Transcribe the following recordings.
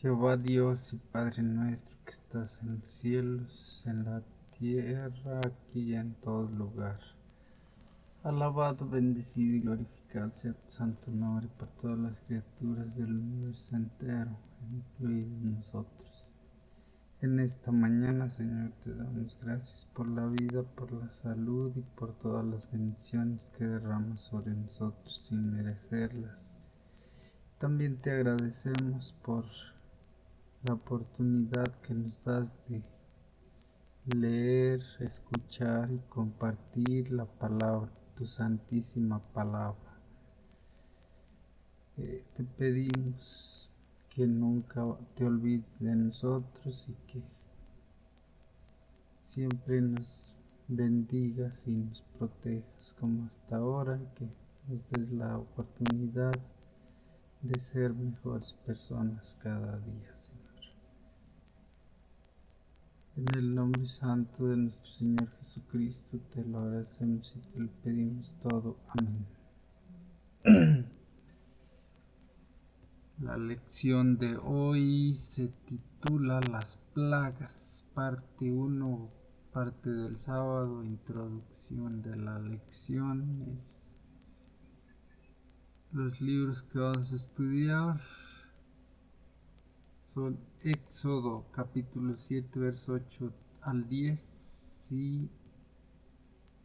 Jehová Dios y Padre nuestro que estás en los cielos, en la tierra, aquí y en todo lugar. Alabado, bendecido y glorificado sea tu santo nombre por todas las criaturas del universo entero, incluidos nosotros. En esta mañana, Señor, te damos gracias por la vida, por la salud y por todas las bendiciones que derramas sobre nosotros sin merecerlas. También te agradecemos por la oportunidad que nos das de leer, escuchar y compartir la palabra, tu santísima palabra. Te pedimos que nunca te olvides de nosotros y que siempre nos bendigas y nos protejas como hasta ahora, que nos des la oportunidad de ser mejores personas cada día, Señor. En el nombre santo de nuestro Señor Jesucristo te lo agradecemos y te lo pedimos todo. Amén. La lección de hoy se titula Las plagas, parte 1, parte del sábado, introducción de la lección. Los libros que vamos a estudiar son Éxodo capítulo 7, verso 8 al 10 y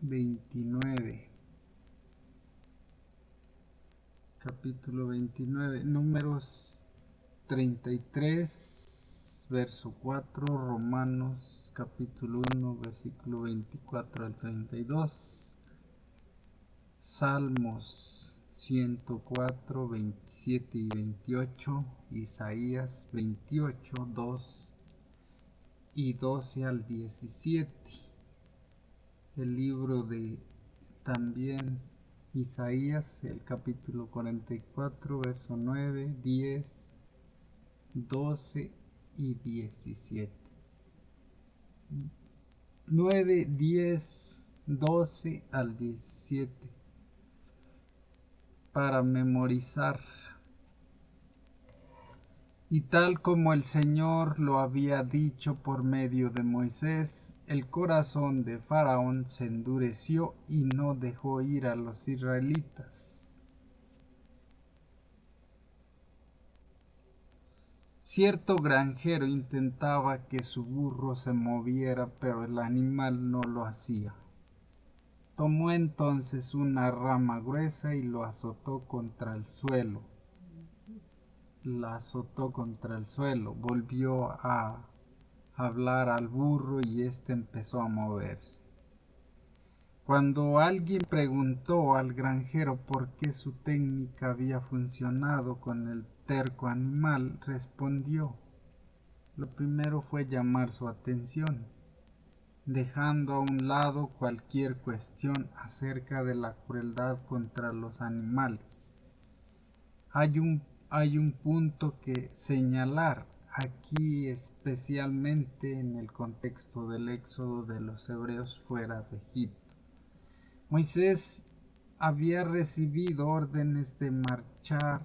29. Capítulo 29, Números 33, verso 4, Romanos capítulo 1, versículo 24 al 32, Salmos 104, 27 y 28, Isaías 28, 2 y 12 al 17. El libro de también Isaías, el capítulo 44, verso 9, 10, 12 y 17. 9, 10, 12 al 17. Para memorizar. Y tal como el Señor lo había dicho por medio de Moisés, el corazón de Faraón se endureció y no dejó ir a los israelitas. Cierto granjero intentaba que su burro se moviera, pero el animal no lo hacía. Tomó entonces una rama gruesa y lo azotó contra el suelo. Volvió a hablar al burro y éste empezó a moverse. Cuando alguien preguntó al granjero por qué su técnica había funcionado con el terco animal, respondió: lo primero fue llamar su atención, dejando a un lado cualquier cuestión acerca de la crueldad contra los animales. Hay un punto que señalar aquí, especialmente en el contexto del éxodo de los hebreos fuera de Egipto. Moisés había recibido órdenes de marchar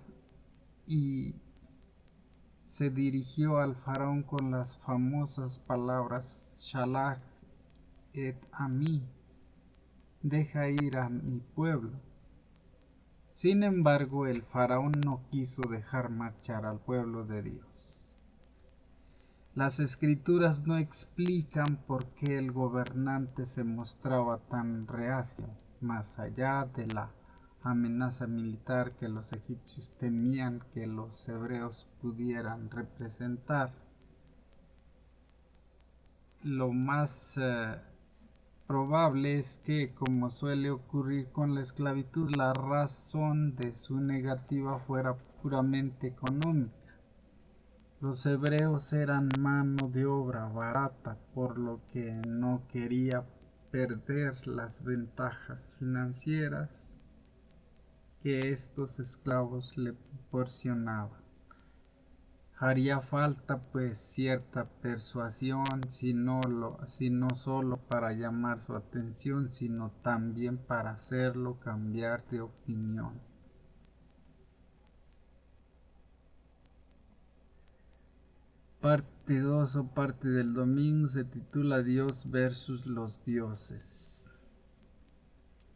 y se dirigió al faraón con las famosas palabras Shalach et ami, deja ir a mi pueblo. Sin embargo, el faraón no quiso dejar marchar al pueblo de Dios. Las escrituras no explican por qué el gobernante se mostraba tan reacio, más allá de la amenaza militar que los egipcios temían que los hebreos pudieran representar. Lo más probable es que, como suele ocurrir con la esclavitud, la razón de su negativa fuera puramente económica. Los hebreos eran mano de obra barata, por lo que no quería perder las ventajas financieras que estos esclavos le proporcionaban. Haría falta pues cierta persuasión, si no solo para llamar su atención, sino también para hacerlo cambiar de opinión. Parte 2 o parte del domingo se titula Dios versus los dioses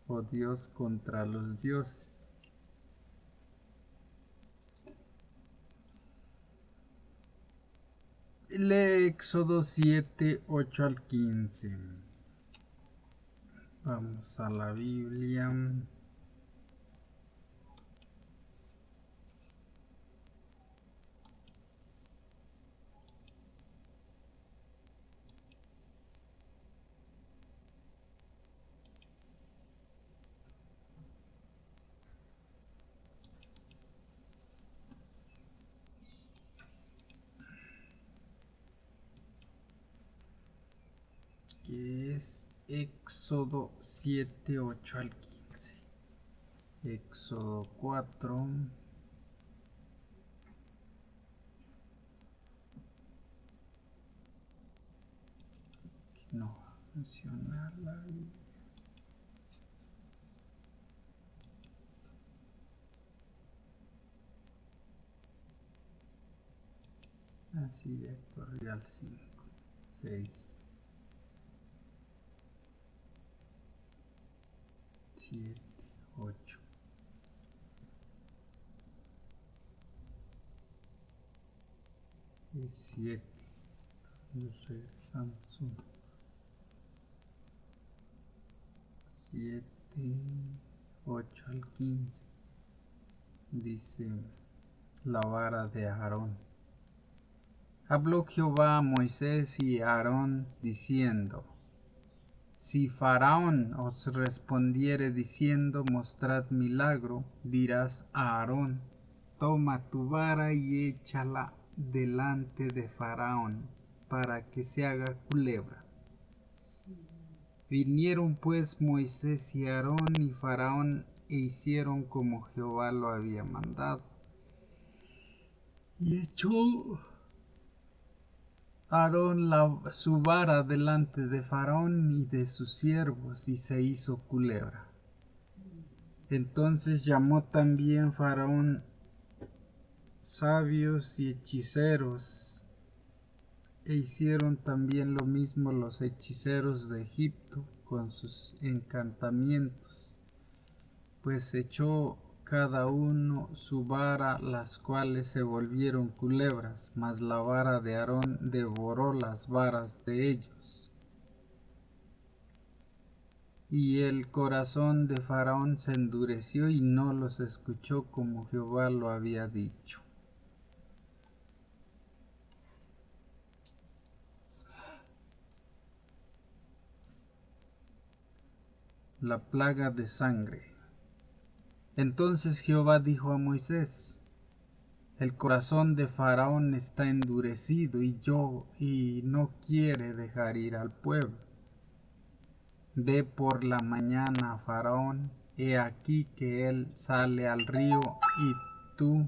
o Dios contra los dioses. Lee Éxodo 7, 8 al 15. Vamos a la Biblia. Que es Éxodo 7, 8 al 15. Éxodo 4. No va a funcionar la Biblia. Así ya corrió al 5, 6, 7, 8. Y 7. Nos regresamos 1. 7, 8 al 15. Dice la vara de Aarón. Habló Jehová a Moisés y a Aarón diciendo: Si Faraón os respondiere diciendo: Mostrad milagro, dirás a Aarón: Toma tu vara y échala delante de Faraón, para que se haga culebra. Vinieron pues Moisés y Aarón y Faraón e hicieron como Jehová lo había mandado. Y echó Aarón su vara delante de Faraón y de sus siervos, y se hizo culebra. Entonces llamó también Faraón sabios y hechiceros, e hicieron también lo mismo los hechiceros de Egipto con sus encantamientos, pues echó cada uno su vara, las cuales se volvieron culebras, mas la vara de Aarón devoró las varas de ellos. Y el corazón de Faraón se endureció y no los escuchó como Jehová lo había dicho. La plaga de sangre. Entonces Jehová dijo a Moisés: El corazón de Faraón está endurecido y no quiere dejar ir al pueblo. Ve por la mañana a Faraón, he aquí que él sale al río, y tú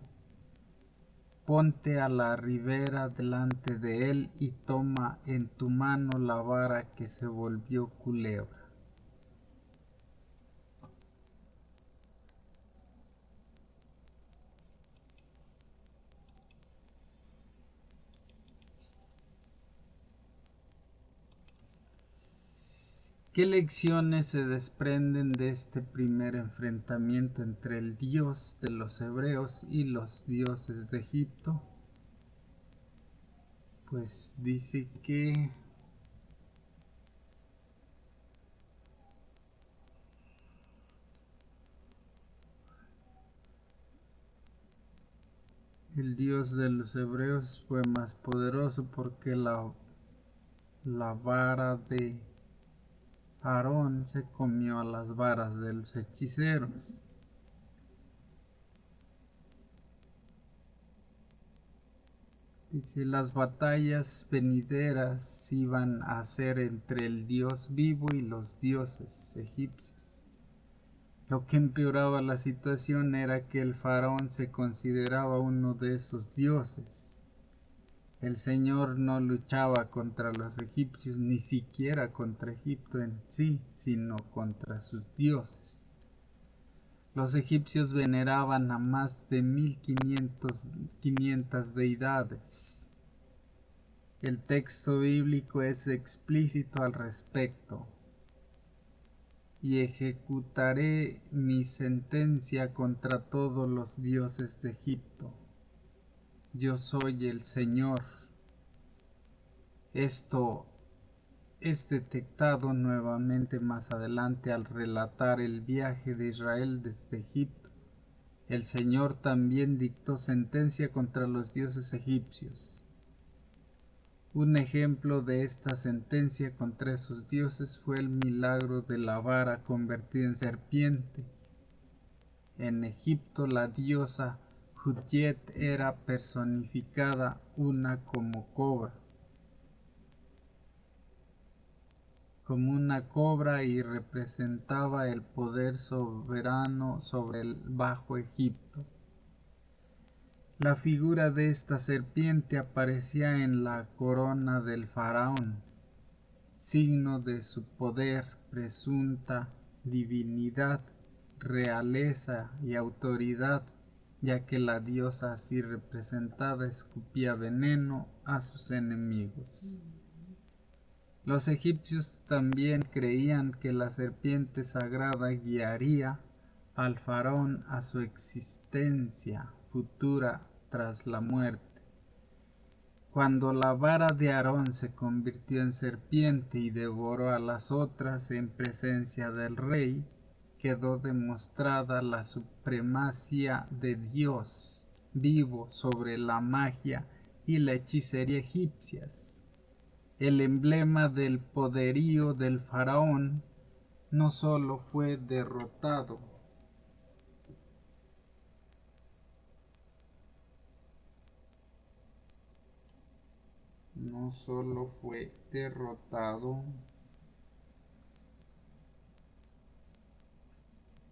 ponte a la ribera delante de él, y toma en tu mano la vara que se volvió culebra. ¿Qué lecciones se desprenden de este primer enfrentamiento entre el Dios de los hebreos y los dioses de Egipto? Pues dice que el Dios de los hebreos fue más poderoso porque la vara de Aarón se comió a las varas de los hechiceros. Dice: las batallas venideras iban a ser entre el Dios vivo y los dioses egipcios. Lo que empeoraba la situación era que el faraón se consideraba uno de esos dioses. El Señor no luchaba contra los egipcios, ni siquiera contra Egipto en sí, sino contra sus dioses. Los egipcios veneraban a más de 1500 deidades. El texto bíblico es explícito al respecto. Y ejecutaré mi sentencia contra todos los dioses de Egipto. Yo soy el Señor. Esto es detectado nuevamente más adelante al relatar el viaje de Israel desde Egipto. El Señor también dictó sentencia contra los dioses egipcios. Un ejemplo de esta sentencia contra esos dioses fue el milagro de la vara convertida en serpiente. En Egipto la diosa Judjet era personificada una como una cobra y representaba el poder soberano sobre el Bajo Egipto. La figura de esta serpiente aparecía en la corona del faraón, signo de su poder, presunta divinidad, realeza y autoridad, ya que la diosa así representada escupía veneno a sus enemigos. Los egipcios también creían que la serpiente sagrada guiaría al faraón a su existencia futura tras la muerte. Cuando la vara de Aarón se convirtió en serpiente y devoró a las otras en presencia del rey, quedó demostrada la supremacía de Dios vivo sobre la magia y la hechicería egipcias. El emblema del poderío del faraón no solo fue derrotado,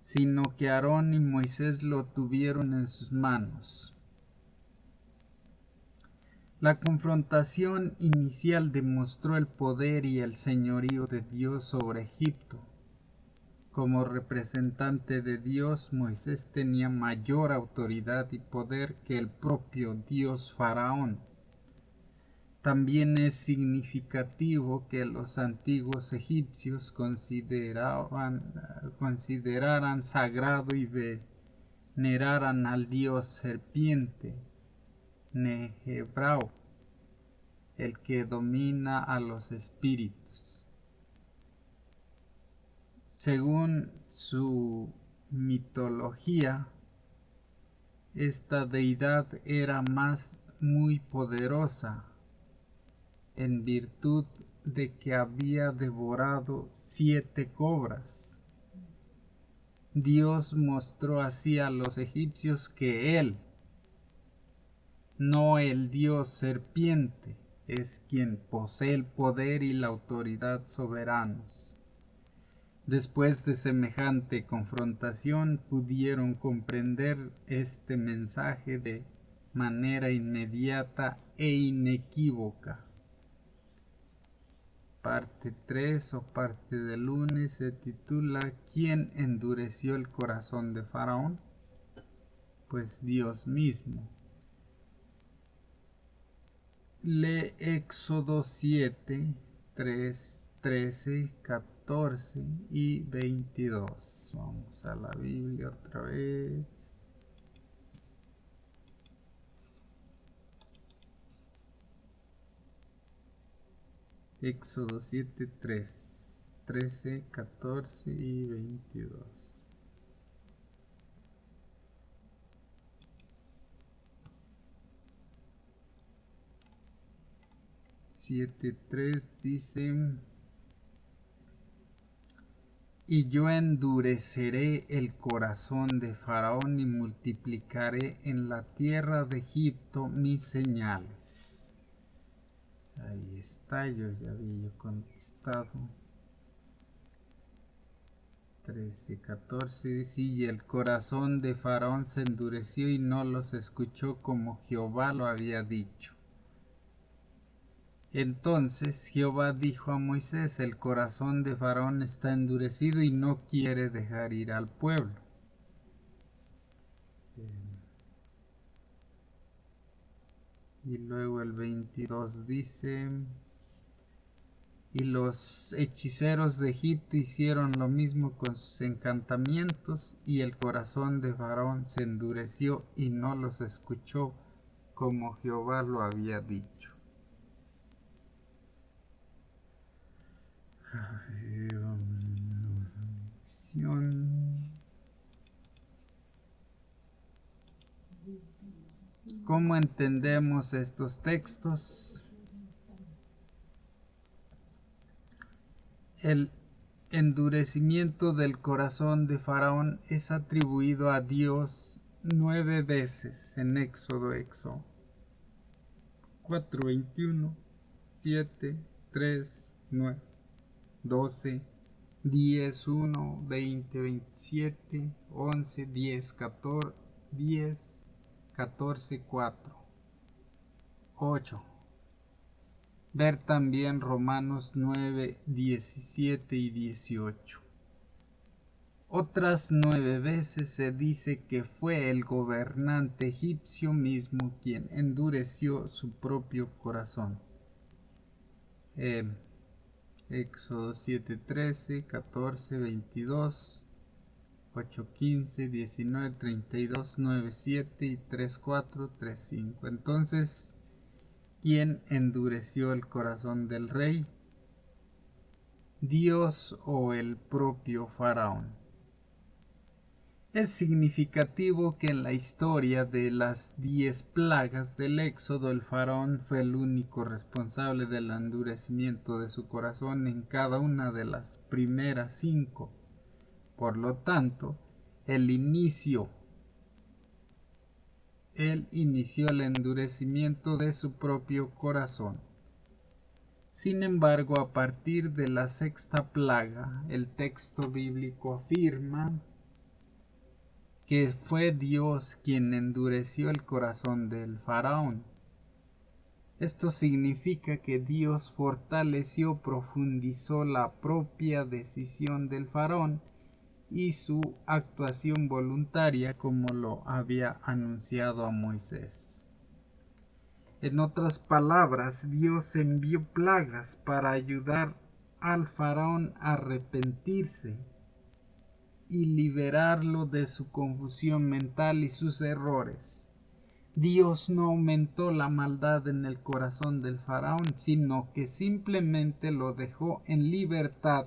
sino que Aarón y Moisés lo tuvieron en sus manos. La confrontación inicial demostró el poder y el señorío de Dios sobre Egipto. Como representante de Dios, Moisés tenía mayor autoridad y poder que el propio Dios Faraón. También es significativo que los antiguos egipcios consideraran sagrado y veneraran al dios serpiente, Nehebrao, el que domina a los espíritus. Según su mitología, esta deidad era muy poderosa en virtud de que había devorado 7 cobras. Dios mostró así a los egipcios que Él, no el dios serpiente, es quien posee el poder y la autoridad soberanos. Después de semejante confrontación pudieron comprender este mensaje de manera inmediata e inequívoca. Parte 3 o parte del lunes se titula ¿Quién endureció el corazón de Faraón? Pues Dios mismo. Lee Éxodo 7, 3, 13, 14 y 22. Vamos a la Biblia otra vez. Éxodo 7, 3, 13, 14 y 22. 7:3 dice: y yo endureceré el corazón de Faraón y multiplicaré en la tierra de Egipto mis señales. Ahí está, yo ya había contestado. 13:14 dice: y el corazón de Faraón se endureció y no los escuchó como Jehová lo había dicho. Entonces Jehová dijo a Moisés: el corazón de Faraón está endurecido y no quiere dejar ir al pueblo. Y luego el 22 dice: y los hechiceros de Egipto hicieron lo mismo con sus encantamientos, y el corazón de Faraón se endureció y no los escuchó como Jehová lo había dicho. ¿Cómo entendemos estos textos? El endurecimiento del corazón de Faraón es atribuido a Dios 9 veces en Éxodo 4:21, 7, 3, 9, 12, 10, 1, 20, 27, 11, 10, 14, 10, 14, 4, 8. Ver también Romanos 9, 17 y 18. Otras 9 veces se dice que fue el gobernante egipcio mismo quien endureció su propio corazón. Éxodo 7:13, 14, 22, 8:15, 19, 32, 9:7 y 3:4, 3:5. Entonces, ¿quién endureció el corazón del rey? ¿Dios o el propio Faraón? Es significativo que en la historia de las 10 plagas del Éxodo el faraón fue el único responsable del endurecimiento de su corazón en cada una de las primeras 5. Por lo tanto, él inició el endurecimiento de su propio corazón. Sin embargo, a partir de la 6ª plaga, el texto bíblico afirma que fue Dios quien endureció el corazón del faraón. Esto significa que Dios fortaleció, profundizó la propia decisión del faraón y su actuación voluntaria, como lo había anunciado a Moisés. En otras palabras, Dios envió plagas para ayudar al faraón a arrepentirse y liberarlo de su confusión mental y sus errores. Dios no aumentó la maldad en el corazón del faraón, sino que simplemente lo dejó en libertad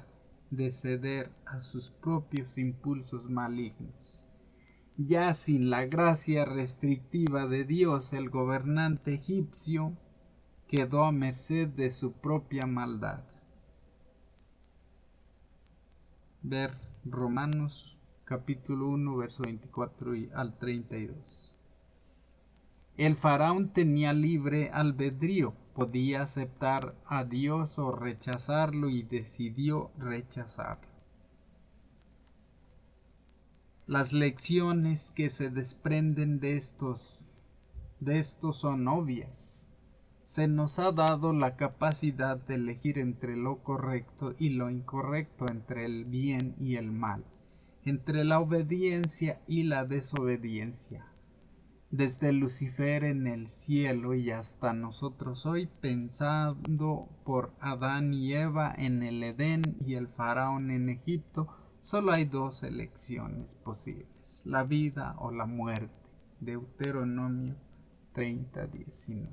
de ceder a sus propios impulsos malignos. Ya sin la gracia restrictiva de Dios, el gobernante egipcio quedó a merced de su propia maldad. Ver Romanos capítulo 1, verso 24 al 32. El faraón tenía libre albedrío, podía aceptar a Dios o rechazarlo y decidió rechazarlo. Las lecciones que se desprenden de estos son obvias. Se nos ha dado la capacidad de elegir entre lo correcto y lo incorrecto, entre el bien y el mal, entre la obediencia y la desobediencia. Desde Lucifer en el cielo y hasta nosotros hoy, pensando por Adán y Eva en el Edén y el faraón en Egipto, solo hay 2 elecciones posibles: la vida o la muerte. Deuteronomio 30:19.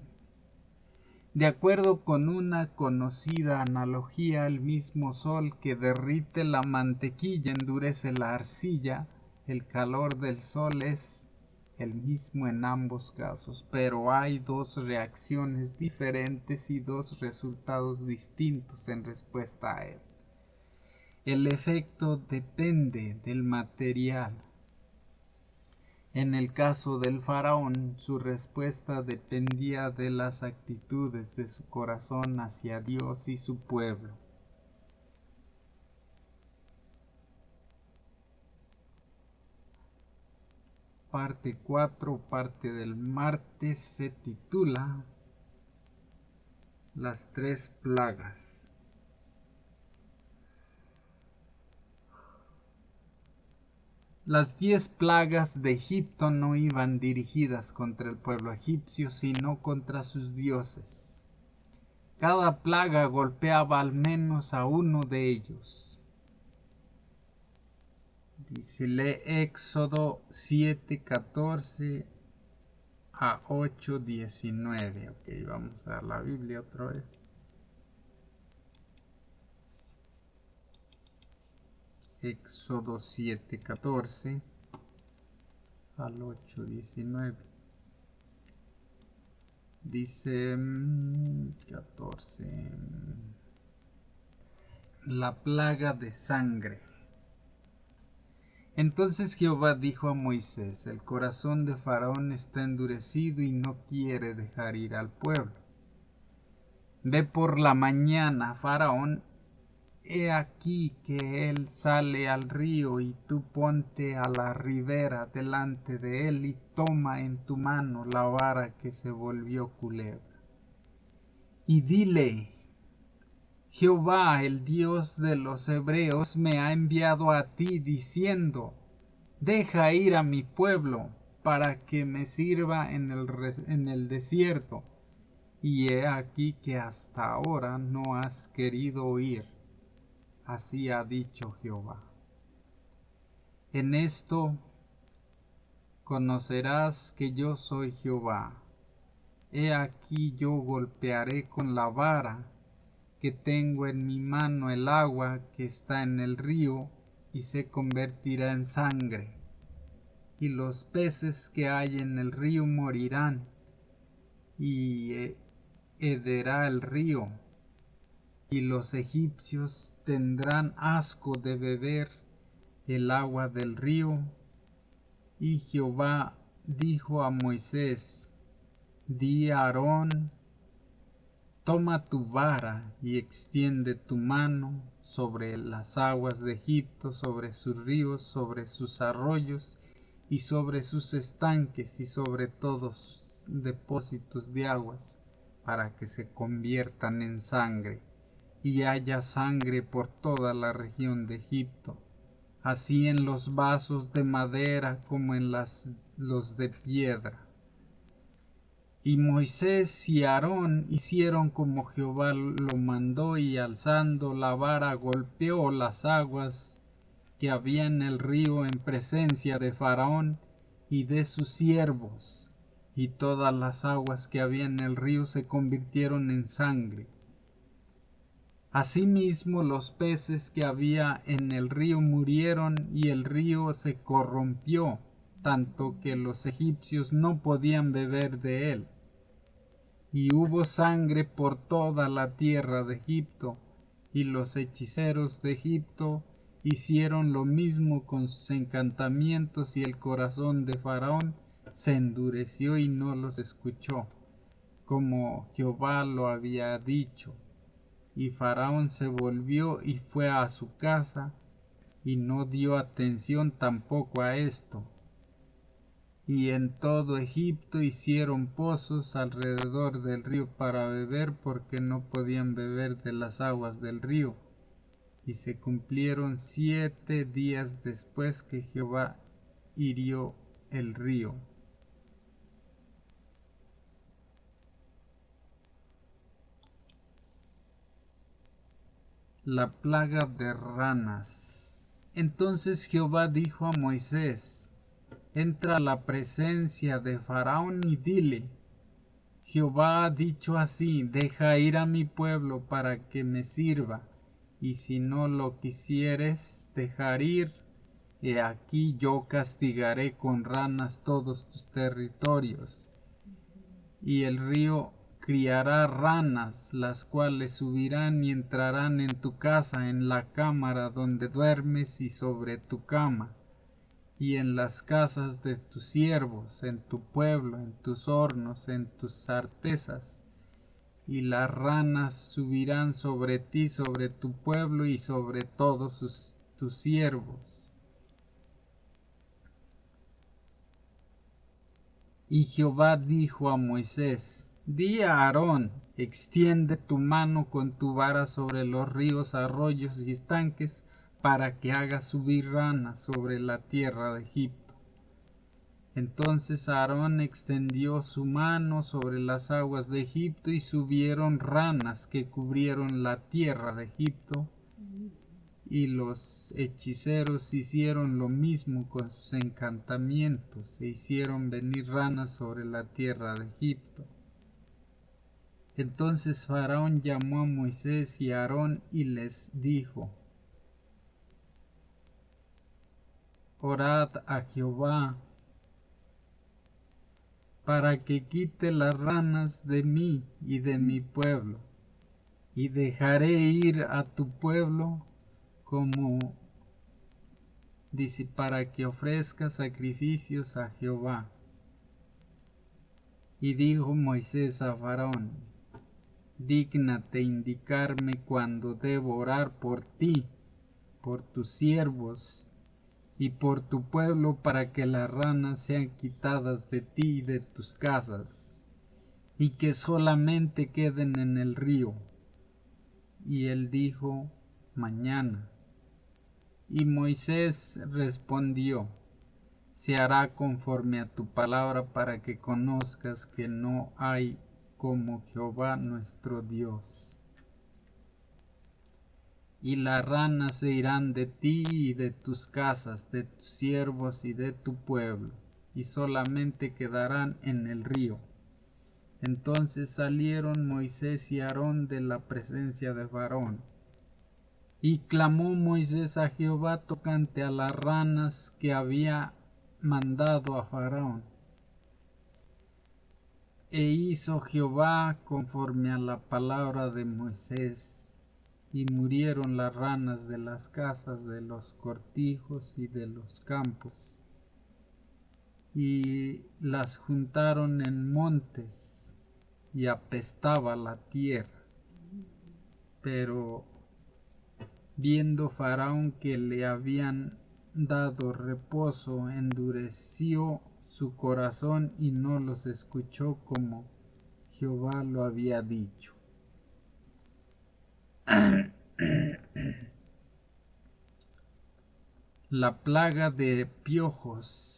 De acuerdo con una conocida analogía, el mismo sol que derrite la mantequilla endurece la arcilla. El calor del sol es el mismo en ambos casos, pero hay 2 reacciones diferentes y 2 resultados distintos en respuesta a él. El efecto depende del material. En el caso del faraón, su respuesta dependía de las actitudes de su corazón hacia Dios y su pueblo. Parte 4, parte del martes, se titula Las 3 plagas. Las 10 plagas de Egipto no iban dirigidas contra el pueblo egipcio, sino contra sus dioses. Cada plaga golpeaba al menos a uno de ellos. Dice, lee Éxodo 7:14 a 8:19. Ok, vamos a la Biblia otra vez. Éxodo 7:14 al 8:19. Dice 14. La plaga de sangre. Entonces Jehová dijo a Moisés: el corazón de Faraón está endurecido y no quiere dejar ir al pueblo. Ve por la mañana, Faraón, he aquí que él sale al río, y tú ponte a la ribera delante de él, y toma en tu mano la vara que se volvió culebra. Y dile: Jehová, el Dios de los hebreos, me ha enviado a ti diciendo: deja ir a mi pueblo para que me sirva en el desierto. Y he aquí que hasta ahora no has querido oír. Así ha dicho Jehová. En esto conocerás que yo soy Jehová. He aquí yo golpearé con la vara que tengo en mi mano el agua que está en el río, y se convertirá en sangre, y los peces que hay en el río morirán, y hederá el río, y los egipcios tendrán asco de beber el agua del río. Y Jehová dijo a Moisés: di a Aarón: toma tu vara y extiende tu mano sobre las aguas de Egipto, sobre sus ríos, sobre sus arroyos, y sobre sus estanques, y sobre todos depósitos de aguas, para que se conviertan en sangre, y haya sangre por toda la región de Egipto, así en los vasos de madera como en los de piedra. Y Moisés y Aarón hicieron como Jehová lo mandó, y alzando la vara golpeó las aguas que había en el río en presencia de Faraón y de sus siervos, y todas las aguas que había en el río se convirtieron en sangre. Asimismo los peces que había en el río murieron, y el río se corrompió, tanto que los egipcios no podían beber de él. Y hubo sangre por toda la tierra de Egipto, y los hechiceros de Egipto hicieron lo mismo con sus encantamientos, y el corazón de Faraón se endureció y no los escuchó, como Jehová lo había dicho. Y Faraón se volvió y fue a su casa, y no dio atención tampoco a esto. Y en todo Egipto hicieron pozos alrededor del río para beber, porque no podían beber de las aguas del río. Y se cumplieron 7 días después que Jehová hirió el río. La plaga de ranas. Entonces Jehová dijo a Moisés: entra a la presencia de Faraón y dile: Jehová ha dicho así: deja ir a mi pueblo para que me sirva, y si no lo quisieres dejar ir, he aquí yo castigaré con ranas todos tus territorios, y el río criará ranas, las cuales subirán y entrarán en tu casa, en la cámara donde duermes y sobre tu cama, y en las casas de tus siervos, en tu pueblo, en tus hornos, en tus artesas. Y las ranas subirán sobre ti, sobre tu pueblo y sobre todos tus siervos. Y Jehová dijo a Moisés: di a Aarón: extiende tu mano con tu vara sobre los ríos, arroyos y estanques, para que haga subir ranas sobre la tierra de Egipto. Entonces Aarón extendió su mano sobre las aguas de Egipto y subieron ranas que cubrieron la tierra de Egipto. Y los hechiceros hicieron lo mismo con sus encantamientos e hicieron venir ranas sobre la tierra de Egipto. Entonces Faraón llamó a Moisés y a Aarón y les dijo: Orad a Jehová para que quite las ranas de mí y de mi pueblo, y dejaré ir a tu pueblo como dice, para que ofrezca sacrificios a Jehová. Y dijo Moisés a Faraón: dígnate indicarme cuándo debo orar por ti, por tus siervos y por tu pueblo, para que las ranas sean quitadas de ti y de tus casas, y que solamente queden en el río. Y él dijo: mañana. Y Moisés respondió: se hará conforme a tu palabra, para que conozcas que no hay como Jehová nuestro Dios. Y las ranas se irán de ti y de tus casas, de tus siervos y de tu pueblo, y solamente quedarán en el río. Entonces salieron Moisés y Aarón de la presencia de Faraón. Y clamó Moisés a Jehová tocante a las ranas que había mandado a Faraón. E hizo Jehová conforme a la palabra de Moisés, y murieron las ranas de las casas, de los cortijos y de los campos, y las juntaron en montes, y apestaba la tierra. Pero viendo Faraón que le habían dado reposo, endureció su corazón y no los escuchó como Jehová lo había dicho. La plaga de piojos.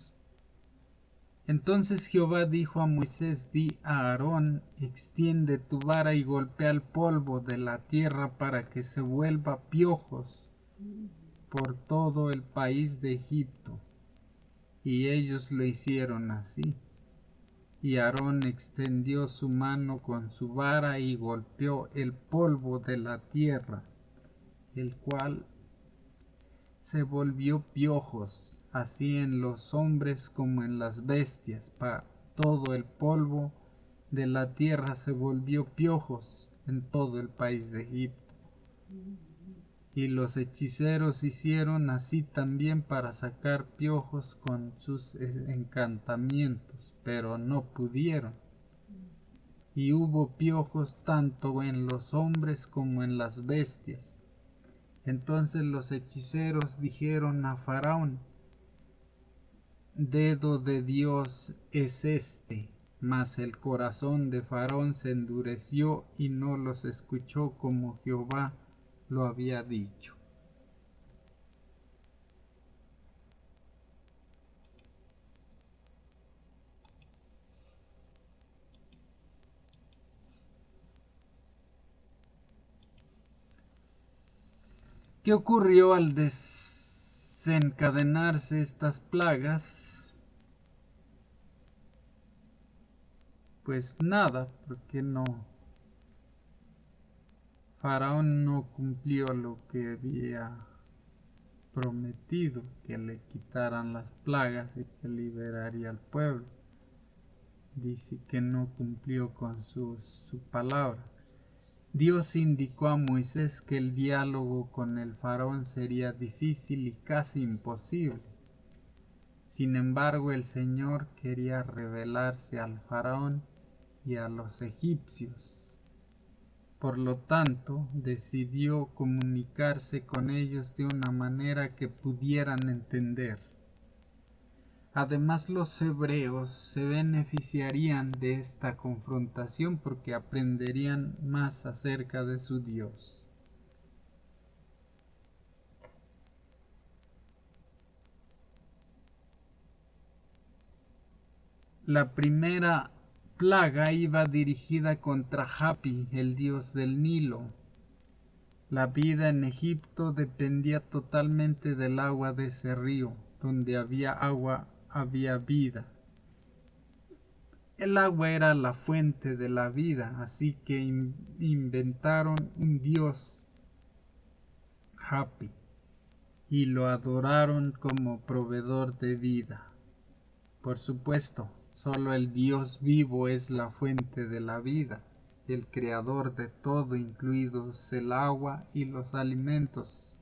Entonces Jehová dijo a Moisés: di a Aarón, extiende tu vara y golpea el polvo de la tierra para que se vuelva piojos por todo el país de Egipto. Y ellos lo hicieron así. Y Aarón extendió su mano con su vara y golpeó el polvo de la tierra, el cual se volvió piojos, así en los hombres como en las bestias. Todo el polvo de la tierra se volvió piojos en todo el país de Egipto. Y los hechiceros hicieron así también para sacar piojos con sus encantamientos, pero no pudieron. Y hubo piojos tanto en los hombres como en las bestias. Entonces los hechiceros dijeron a Faraón: dedo de Dios es este. Mas el corazón de Faraón se endureció y no los escuchó como Jehová lo había dicho. ¿Qué ocurrió al desencadenarse estas plagas? Pues nada, porque Faraón no cumplió lo que había prometido, que le quitaran las plagas y que liberaría al pueblo. Dice que no cumplió con su palabra. Dios indicó a Moisés que el diálogo con el faraón sería difícil y casi imposible. Sin embargo, el Señor quería revelarse al faraón y a los egipcios. Por lo tanto, decidió comunicarse con ellos de una manera que pudieran entender. Además, los hebreos se beneficiarían de esta confrontación porque aprenderían más acerca de su Dios. La primera plaga iba dirigida contra Hapi, el dios del Nilo. La vida en Egipto dependía totalmente del agua de ese río. Donde había agua, había vida. El agua era la fuente de la vida, así que inventaron un dios, Hapi, y lo adoraron como proveedor de vida. Por supuesto, solo el Dios vivo es la fuente de la vida, el creador de todo, incluidos el agua y los alimentos.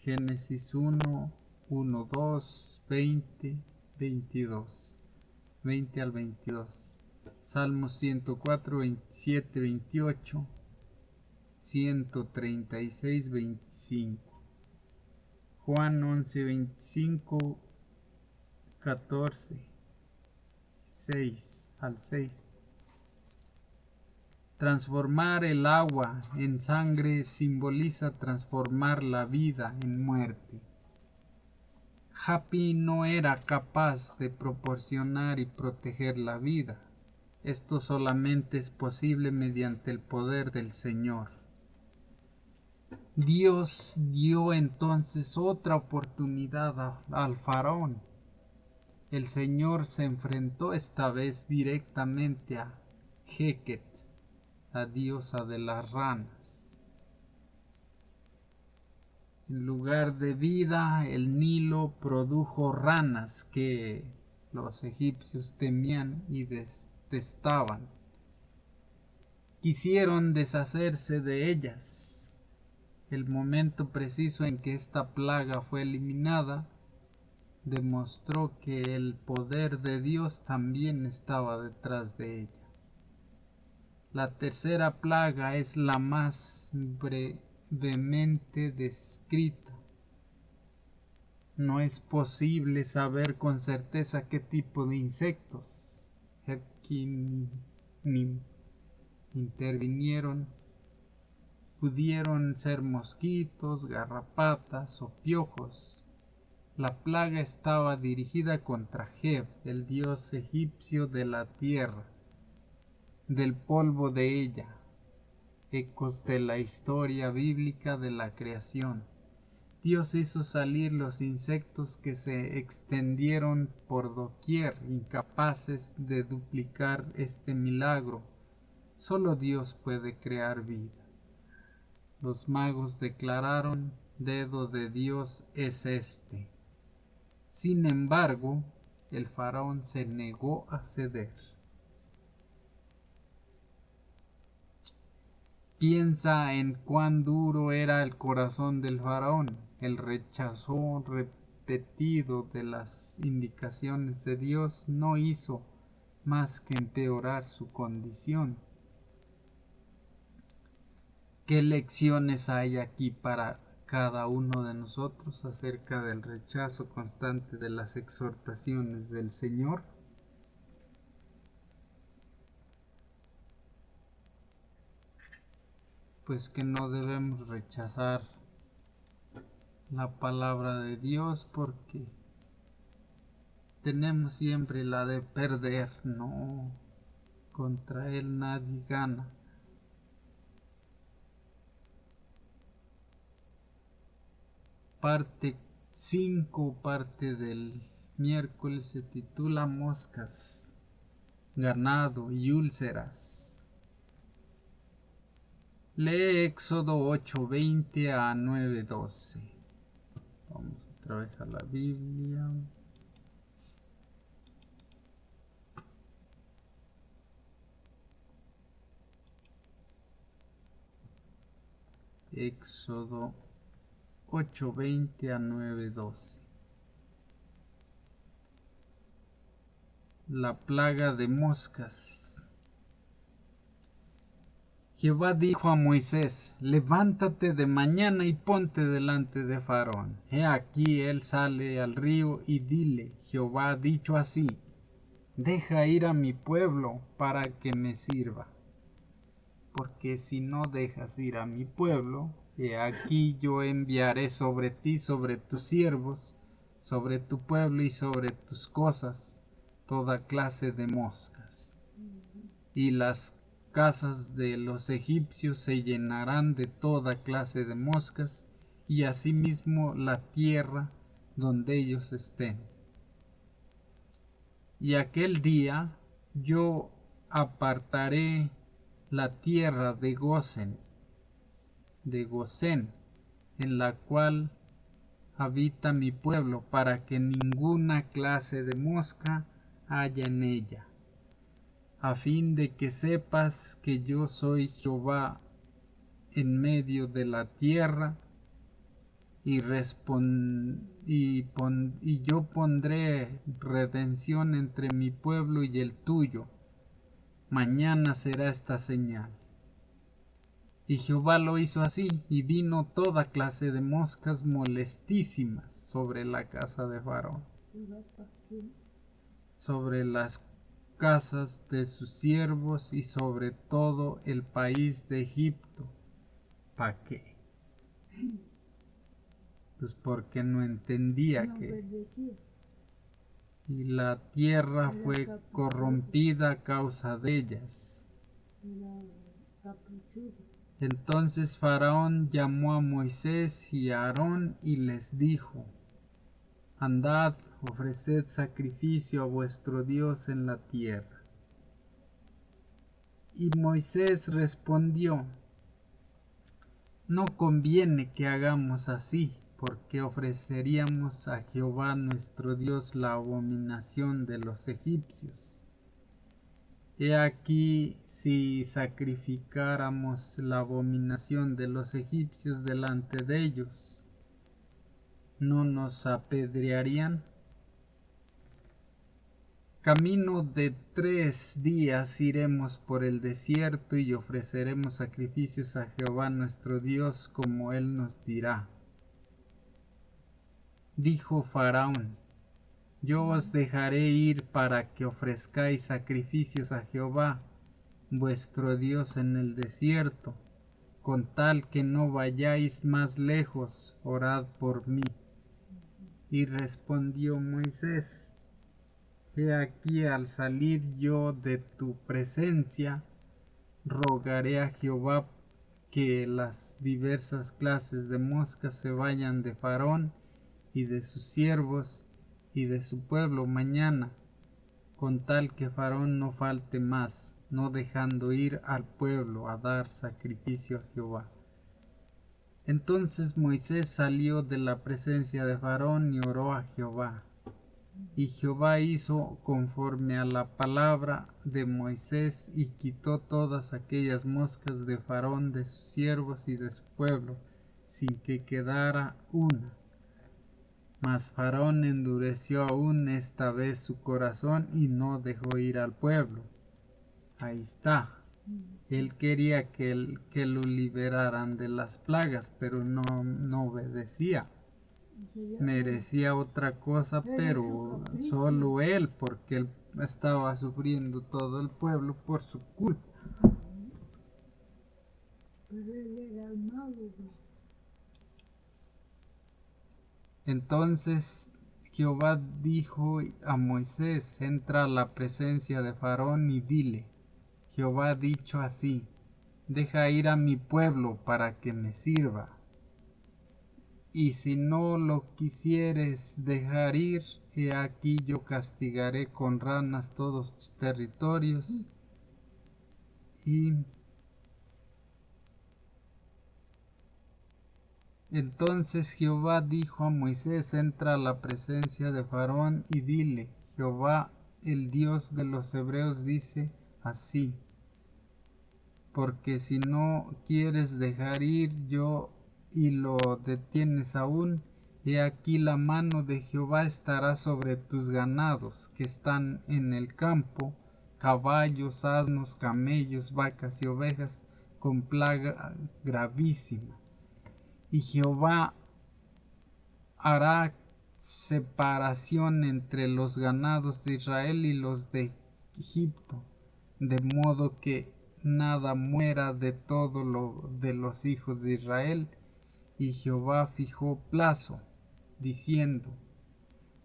Génesis 1, 1, 2, 20, 22, 20 al 22. Salmos 104, 27, 28, 136, 25. Juan 11, 25, 14, 6 al 6. Transformar el agua en sangre simboliza transformar la vida en muerte. Hapi no era capaz de proporcionar y proteger la vida. Esto solamente es posible mediante el poder del Señor. Dios dio entonces otra oportunidad al faraón. El Señor se enfrentó esta vez directamente a Heket, la diosa de las ranas. En lugar de vida, el Nilo produjo ranas que los egipcios temían y detestaban. Quisieron deshacerse de ellas. El momento preciso en que esta plaga fue eliminada demostró que el poder de Dios también estaba detrás de ella. La tercera plaga es la más brevemente descrita. No es posible saber con certeza qué tipo de insectos intervinieron. Pudieron ser mosquitos, garrapatas o piojos. La plaga estaba dirigida contra Geb, el dios egipcio de la tierra, del polvo de ella. Ecos de la historia bíblica de la creación. Dios hizo salir los insectos que se extendieron por doquier, incapaces de duplicar este milagro. Solo Dios puede crear vida. Los magos declararon: dedo de Dios es este. Sin embargo, el faraón se negó a ceder. Piensa en cuán duro era el corazón del faraón. El rechazo repetido de las indicaciones de Dios no hizo más que empeorar su condición. ¿Qué lecciones hay aquí para cada uno de nosotros acerca del rechazo constante de las exhortaciones del Señor? Pues que no debemos rechazar la palabra de Dios porque tenemos siempre la de perder, no, contra Él nadie gana. Parte 5, parte del miércoles, se titula Moscas, ganado y úlceras. Lee Éxodo 8:20 a 9:12. Vamos otra vez a la Biblia. Éxodo 8:20 a 9:12. La plaga de moscas. Jehová dijo a Moisés: levántate de mañana y ponte delante de Faraón. He aquí él sale al río, y dile: Jehová ha dicho así: deja ir a mi pueblo para que me sirva. Porque si no dejas ir a mi pueblo, he aquí yo enviaré sobre ti, sobre tus siervos, sobre tu pueblo y sobre tus cosas, toda clase de moscas, y las casas de los egipcios se llenarán de toda clase de moscas, y asimismo la tierra donde ellos estén. Y aquel día yo apartaré la tierra de Gosén, en la cual habita mi pueblo, para que ninguna clase de mosca haya en ella, a fin de que sepas que yo soy Jehová en medio de la tierra, y yo pondré redención entre mi pueblo y el tuyo. Mañana será esta señal. Y Jehová lo hizo así, y vino toda clase de moscas molestísimas sobre la casa de Faraón, sobre las casas de sus siervos y sobre todo el país de Egipto. ¿Para qué? Pues porque no entendía que... Y la tierra fue corrompida a causa de ellas. Entonces Faraón llamó a Moisés y a Aarón y les dijo: Andad, ofreced sacrificio a vuestro Dios en la tierra. Y Moisés respondió: No conviene que hagamos así, porque ofreceríamos a Jehová nuestro Dios la abominación de los egipcios. He aquí, si sacrificáramos la abominación de los egipcios delante de ellos, ¿no nos apedrearían? Camino de 3 días iremos por el desierto y ofreceremos sacrificios a Jehová nuestro Dios como Él nos dirá. Dijo Faraón: Yo os dejaré ir para que ofrezcáis sacrificios a Jehová vuestro Dios en el desierto, con tal que no vayáis más lejos, orad por mí. Y respondió Moisés: He aquí, al salir yo de tu presencia, rogaré a Jehová que las diversas clases de moscas se vayan de Faraón y de sus siervos y de su pueblo mañana, con tal que Faraón no falte más, no dejando ir al pueblo a dar sacrificio a Jehová. Entonces Moisés salió de la presencia de Faraón y oró a Jehová. Y Jehová hizo conforme a la palabra de Moisés y quitó todas aquellas moscas de Faraón, de sus siervos y de su pueblo, sin que quedara una. Mas Faraón endureció aún esta vez su corazón y no dejó ir al pueblo. Ahí está. Él quería que lo liberaran de las plagas, pero no obedecía. Merecía otra cosa, pero solo él, porque él estaba sufriendo todo el pueblo por su culpa. Pero él era el malo. Entonces Jehová dijo a Moisés: Entra a la presencia de Faraón y dile: Jehová ha dicho así: Deja ir a mi pueblo para que me sirva. Y si no lo quisieres dejar ir, he aquí yo castigaré con ranas todos tus territorios. Y entonces Jehová dijo a Moisés: Entra a la presencia de Faraón y dile: Jehová, el Dios de los hebreos, dice así: Porque si no quieres dejar ir yo y lo detienes aún, he aquí la mano de Jehová estará sobre tus ganados que están en el campo, caballos, asnos, camellos, vacas y ovejas, con plaga gravísima. Y Jehová hará separación entre los ganados de Israel y los de Egipto, de modo que nada muera de todo lo de los hijos de Israel. Y Jehová fijó plazo, diciendo: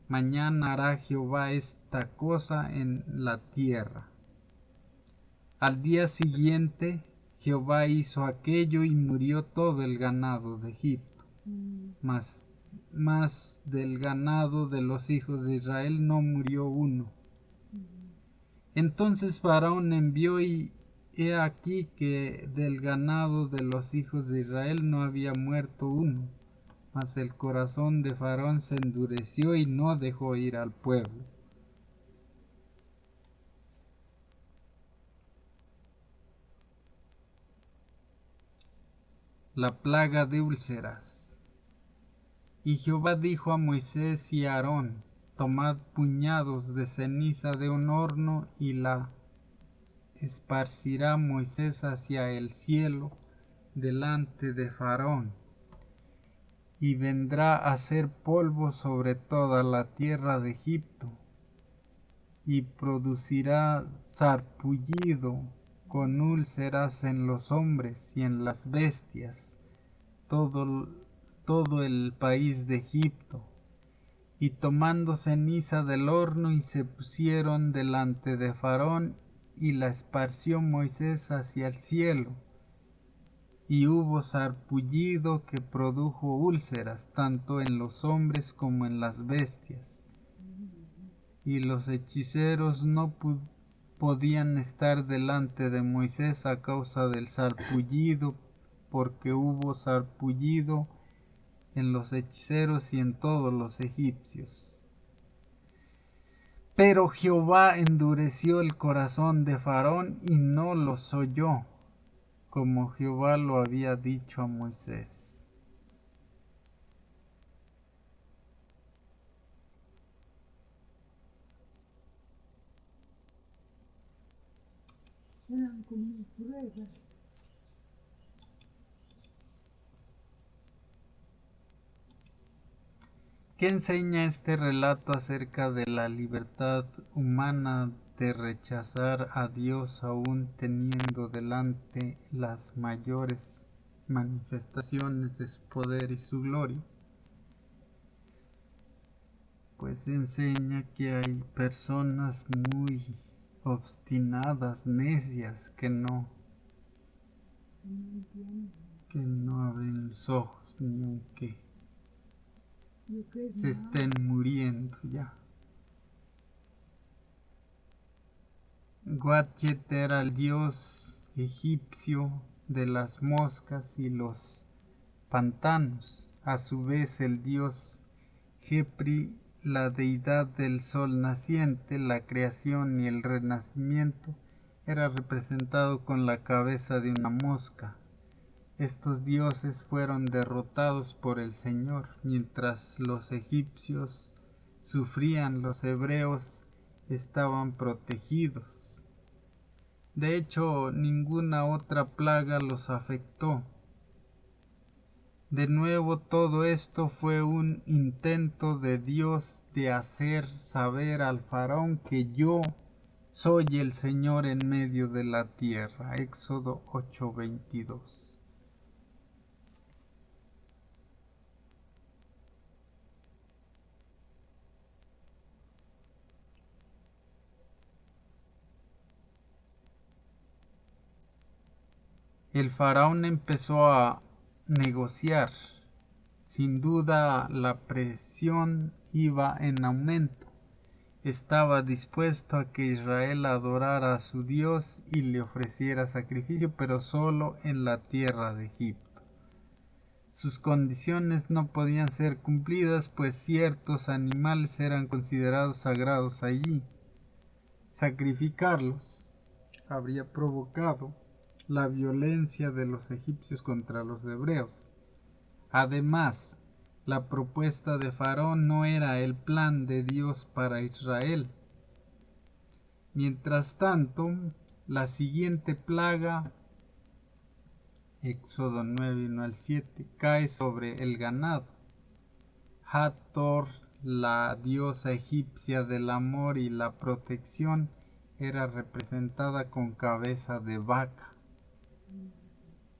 Mañana hará Jehová esta cosa en la tierra. Al día siguiente Jehová hizo aquello y murió todo el ganado de Egipto. Mas del ganado de los hijos de Israel no murió uno. Entonces Faraón envió y he aquí que del ganado de los hijos de Israel no había muerto uno. Mas el corazón de Faraón se endureció y no dejó ir al pueblo. La plaga de úlceras. Y Jehová dijo a Moisés y a Aarón: tomad puñados de ceniza de un horno y la esparcirá Moisés hacia el cielo delante de Faraón, y vendrá a ser polvo sobre toda la tierra de Egipto, y producirá sarpullido con úlceras en los hombres y en las bestias, todo el país de Egipto. Y tomando ceniza del horno y se pusieron delante de Faraón, y la esparció Moisés hacia el cielo. Y hubo sarpullido que produjo úlceras, tanto en los hombres como en las bestias. Y los hechiceros no podían estar delante de Moisés a causa del sarpullido, porque hubo sarpullido en los hechiceros y en todos los egipcios. Pero Jehová endureció el corazón de Faraón y no los oyó, como Jehová lo había dicho a Moisés. Eran como pruebas. ¿Qué enseña este relato acerca de la libertad humana de rechazar a Dios aún teniendo delante las mayores manifestaciones de su poder y su gloria? Pues enseña que hay personas muy obstinadas, necias, que no abren los ojos ni aunque se estén muriendo ya. Guatjet era el dios egipcio de las moscas y los pantanos, a su vez el dios Jepri, la deidad del sol naciente, la creación y el renacimiento, era representado con la cabeza de una mosca. Estos dioses fueron derrotados por el Señor. Mientras los egipcios sufrían, los hebreos estaban protegidos. De hecho, ninguna otra plaga los afectó. De nuevo, todo esto fue un intento de Dios de hacer saber al faraón que yo soy el Señor en medio de la tierra. Éxodo 8:22. El faraón empezó a negociar. Sin duda la presión iba en aumento. Estaba dispuesto a que Israel adorara a su Dios y le ofreciera sacrificio, pero solo en la tierra de Egipto. Sus condiciones no podían ser cumplidas, pues ciertos animales eran considerados sagrados allí. Sacrificarlos habría provocado la violencia de los egipcios contra los hebreos. Además, la propuesta de Faraón no era el plan de Dios para Israel. Mientras tanto, la siguiente plaga, Éxodo 9:1-7, cae sobre el ganado. Hathor, la diosa egipcia del amor y la protección, era representada con cabeza de vaca.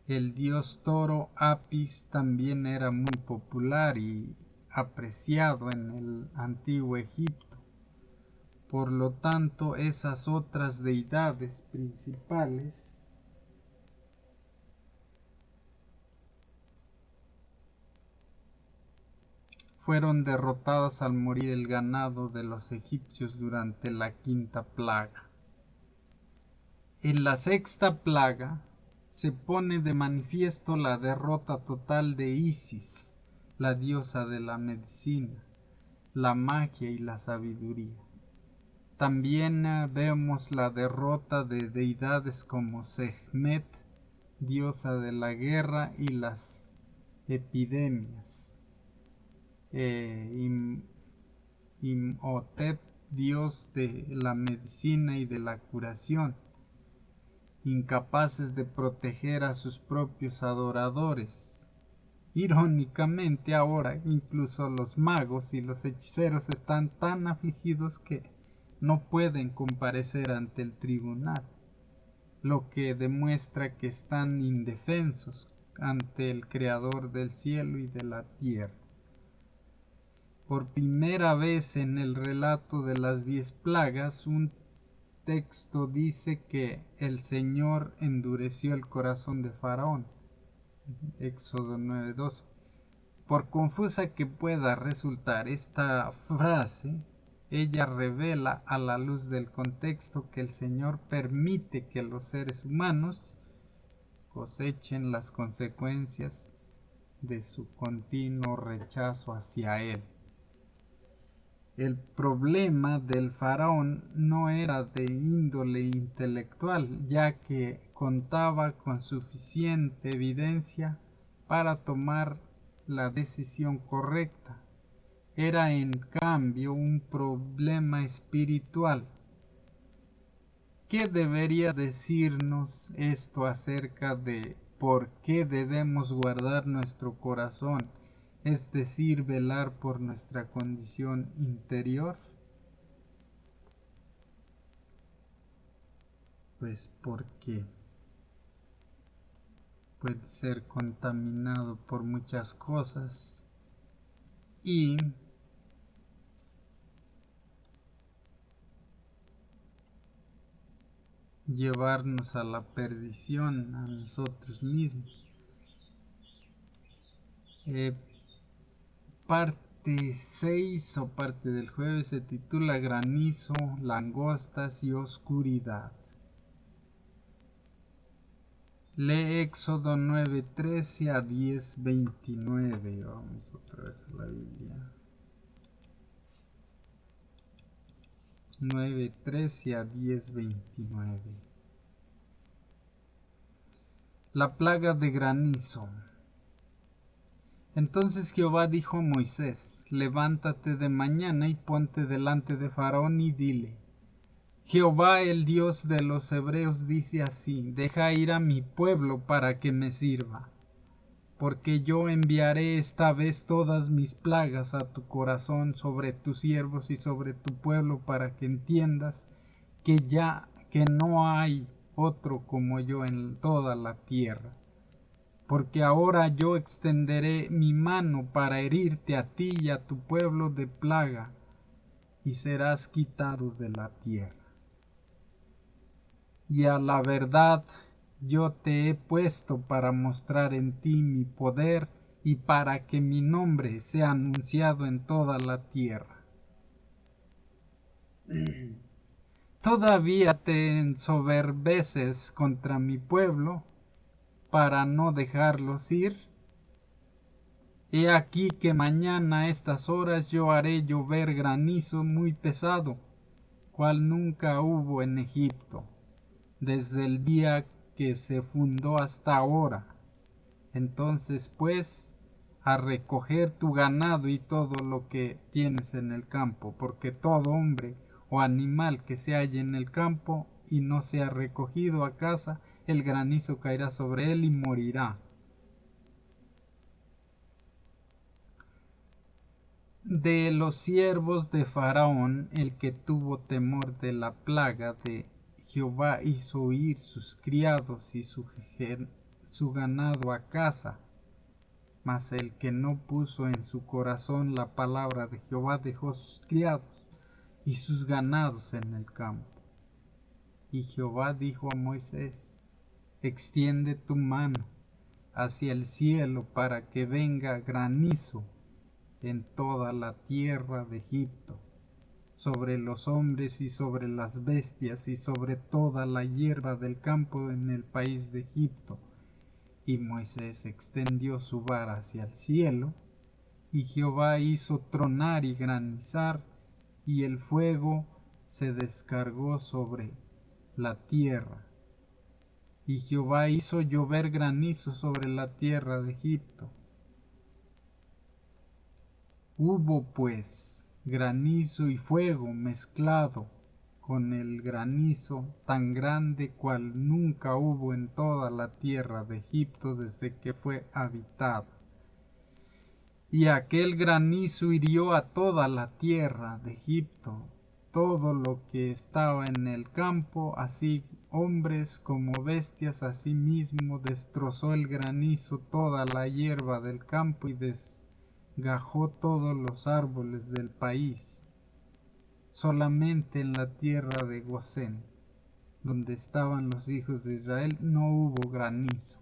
El dios toro Apis también era muy popular y apreciado en el antiguo Egipto. Por lo tanto, esas otras deidades principales fueron derrotadas al morir el ganado de los egipcios durante la quinta plaga. En la sexta plaga se pone de manifiesto la derrota total de Isis, la diosa de la medicina, la magia y la sabiduría. También vemos la derrota de deidades como Sekhmet, diosa de la guerra y las epidemias, Imhotep, dios de la medicina y de la curación, incapaces de proteger a sus propios adoradores. Irónicamente ahora incluso los magos y los hechiceros están tan afligidos que no pueden comparecer ante el tribunal, lo que demuestra que están indefensos ante el Creador del cielo y de la tierra. Por primera vez en el relato de las 10 plagas, un texto dice que el Señor endureció el corazón de Faraón. Éxodo 9:12. Por confusa que pueda resultar esta frase, ella revela a la luz del contexto que el Señor permite que los seres humanos cosechen las consecuencias de su continuo rechazo hacia Él. El problema del faraón no era de índole intelectual, ya que contaba con suficiente evidencia para tomar la decisión correcta. Era en cambio un problema espiritual. ¿Qué debería decirnos esto acerca de por qué debemos guardar nuestro corazón? Es decir, velar por nuestra condición interior. Pues porque puede ser contaminado por muchas cosas y llevarnos a la perdición a nosotros mismos. Parte 6 o parte del jueves se titula Granizo, langostas y oscuridad. Lee Éxodo 9:13 a 10:29. Vamos otra vez a la Biblia. 9:13 a 10:29. La plaga de granizo. Entonces Jehová dijo a Moisés: levántate de mañana y ponte delante de Faraón y dile: Jehová, el Dios de los hebreos, dice así: deja ir a mi pueblo para que me sirva, porque yo enviaré esta vez todas mis plagas a tu corazón sobre tus siervos y sobre tu pueblo, para que entiendas que no hay otro como yo en toda la tierra. Porque ahora yo extenderé mi mano para herirte a ti y a tu pueblo de plaga, y serás quitado de la tierra. Y a la verdad yo te he puesto para mostrar en ti mi poder y para que mi nombre sea anunciado en toda la tierra. Todavía te ensoberbeces contra mi pueblo para no dejarlos ir. He aquí que mañana a estas horas yo haré llover granizo muy pesado, cual nunca hubo en Egipto, desde el día que se fundó hasta ahora. Entonces pues, a recoger tu ganado y todo lo que tienes en el campo, porque todo hombre o animal que se halle en el campo y no sea recogido a casa, el granizo caerá sobre él y morirá. De los siervos de Faraón, el que tuvo temor de la plaga de Jehová hizo huir sus criados y su ganado a casa. Mas el que no puso en su corazón la palabra de Jehová dejó sus criados y sus ganados en el campo. Y Jehová dijo a Moisés: extiende tu mano hacia el cielo para que venga granizo en toda la tierra de Egipto, sobre los hombres y sobre las bestias y sobre toda la hierba del campo en el país de Egipto. Y Moisés extendió su vara hacia el cielo, y Jehová hizo tronar y granizar, y el fuego se descargó sobre la tierra. Y Jehová hizo llover granizo sobre la tierra de Egipto. Hubo pues granizo y fuego mezclado con el granizo, tan grande cual nunca hubo en toda la tierra de Egipto desde que fue habitada. Y aquel granizo hirió a toda la tierra de Egipto, todo lo que estaba en el campo, así hombres como bestias. Asimismo destrozó el granizo toda la hierba del campo y desgajó todos los árboles del país. Solamente en la tierra de Gosén, donde estaban los hijos de Israel, no hubo granizo.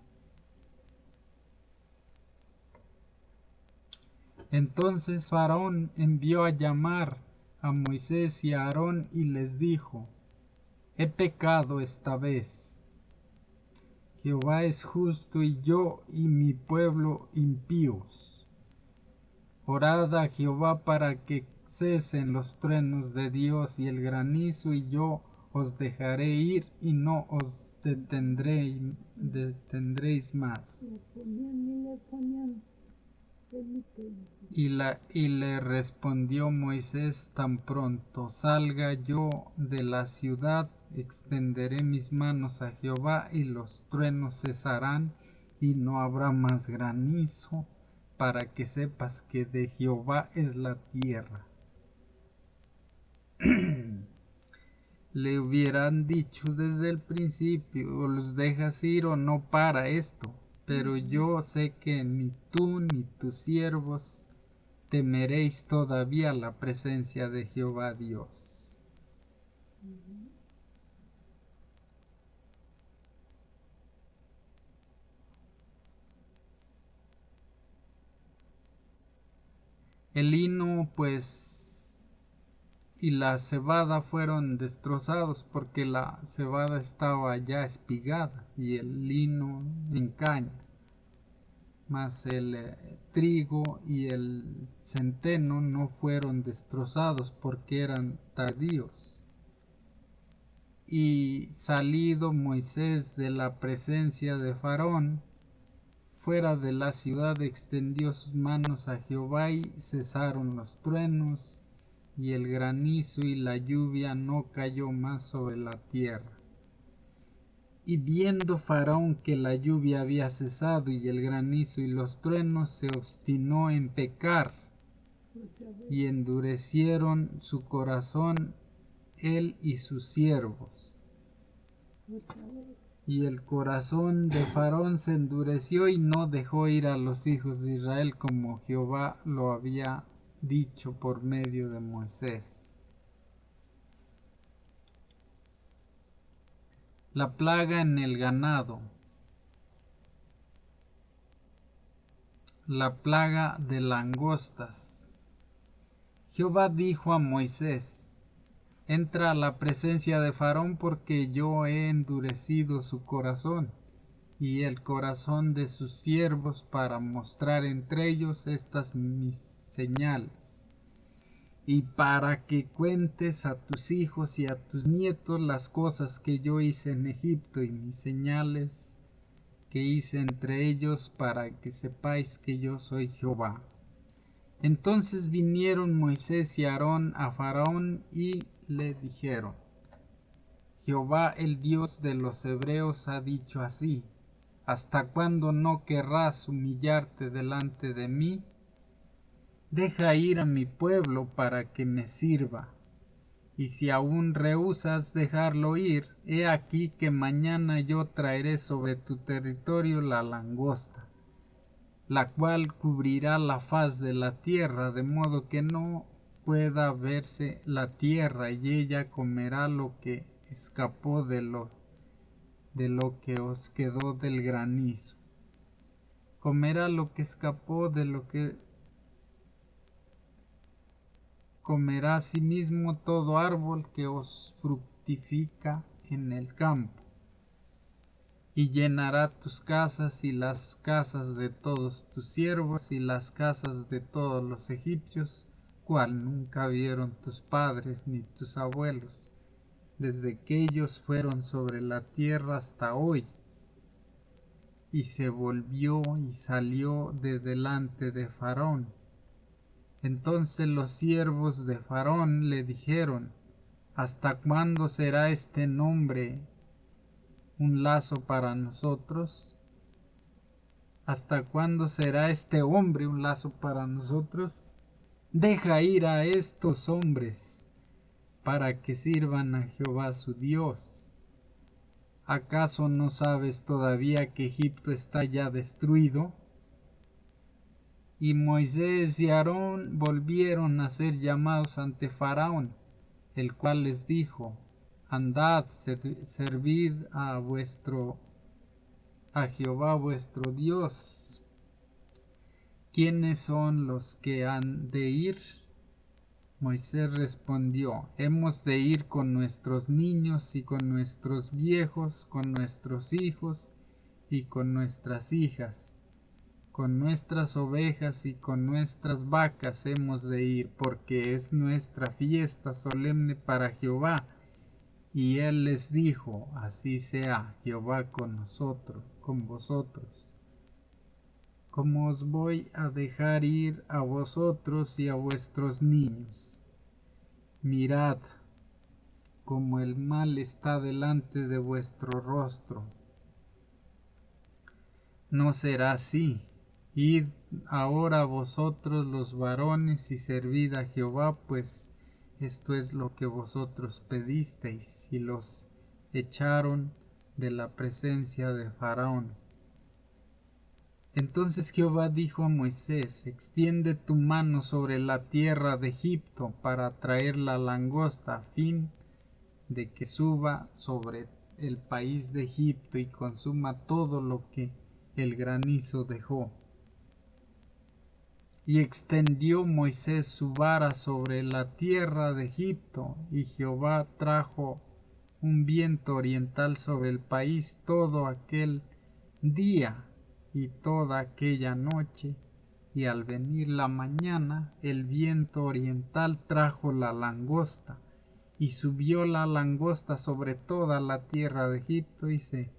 Entonces Faraón envió a llamar a Moisés y a Aarón y les dijo: he pecado esta vez. Jehová es justo y yo y mi pueblo impíos. Orad a Jehová para que cesen los truenos de Dios y el granizo, y yo os dejaré ir y no os detendréis más. Y le respondió Moisés: tan pronto salga yo de la ciudad, extenderé mis manos a Jehová, y los truenos cesarán, y no habrá más granizo, para que sepas que de Jehová es la tierra. Le hubieran dicho desde el principio: o los dejas ir o no para esto. Pero yo sé que ni tú ni tus siervos temeréis todavía la presencia de Jehová Dios. El lino, pues, y la cebada fueron destrozados, porque la cebada estaba ya espigada y el lino en caña. Mas el trigo y el centeno no fueron destrozados porque eran tardíos. Y salido Moisés de la presencia de Faraón, fuera de la ciudad, extendió sus manos a Jehová, y cesaron los truenos, y el granizo y la lluvia no cayó más sobre la tierra. Y viendo Faraón que la lluvia había cesado y el granizo y los truenos, se obstinó en pecar, y endurecieron su corazón él y sus siervos. Y el corazón de Faraón se endureció y no dejó ir a los hijos de Israel, como Jehová lo había dicho por medio de Moisés. La plaga en el ganado. La plaga de langostas. Jehová dijo a Moisés: entra a la presencia de Faraón, porque yo he endurecido su corazón y el corazón de sus siervos, para mostrar entre ellos estas mis señales, y para que cuentes a tus hijos y a tus nietos las cosas que yo hice en Egipto, y mis señales que hice entre ellos, para que sepáis que yo soy Jehová. Entonces vinieron Moisés y Aarón a Faraón y le dijeron: Jehová, el Dios de los hebreos, ha dicho así: ¿hasta cuándo no querrás humillarte delante de mí? Deja ir a mi pueblo para que me sirva. Y si aún rehusas dejarlo ir, he aquí que mañana yo traeré sobre tu territorio la langosta, la cual cubrirá la faz de la tierra, de modo que no pueda verse la tierra, y ella comerá lo que escapó de lo que os quedó del granizo. Comerá lo que escapó de lo que comerá asimismo todo árbol que os fructifica en el campo. Y llenará tus casas y las casas de todos tus siervos y las casas de todos los egipcios, cual nunca vieron tus padres ni tus abuelos, desde que ellos fueron sobre la tierra hasta hoy. Y se volvió y salió de delante de Faraón. Entonces los siervos de Faraón le dijeron: ¿hasta cuándo será este nombre un lazo para nosotros? ¿Hasta cuándo será este hombre un lazo para nosotros? Deja ir a estos hombres para que sirvan a Jehová su Dios. ¿Acaso no sabes todavía que Egipto está ya destruido? Y Moisés y Aarón volvieron a ser llamados ante Faraón, el cual les dijo: andad, servid a Jehová vuestro Dios. ¿Quiénes son los que han de ir? Moisés respondió: hemos de ir con nuestros niños y con nuestros viejos, con nuestros hijos y con nuestras hijas, con nuestras ovejas y con nuestras vacas hemos de ir, porque es nuestra fiesta solemne para Jehová. Y él les dijo: así sea Jehová con nosotros, con vosotros, como os voy a dejar ir a vosotros y a vuestros niños. Mirad como el mal está delante de vuestro rostro. No será así. Id ahora vosotros los varones y servid a Jehová, pues esto es lo que vosotros pedisteis. Y los echaron de la presencia de Faraón. Entonces Jehová dijo a Moisés: extiende tu mano sobre la tierra de Egipto para traer la langosta, a fin de que suba sobre el país de Egipto y consuma todo lo que el granizo dejó. Y extendió Moisés su vara sobre la tierra de Egipto, y Jehová trajo un viento oriental sobre el país todo aquel día y toda aquella noche, y al venir la mañana el viento oriental trajo la langosta, y subió la langosta sobre toda la tierra de Egipto, y se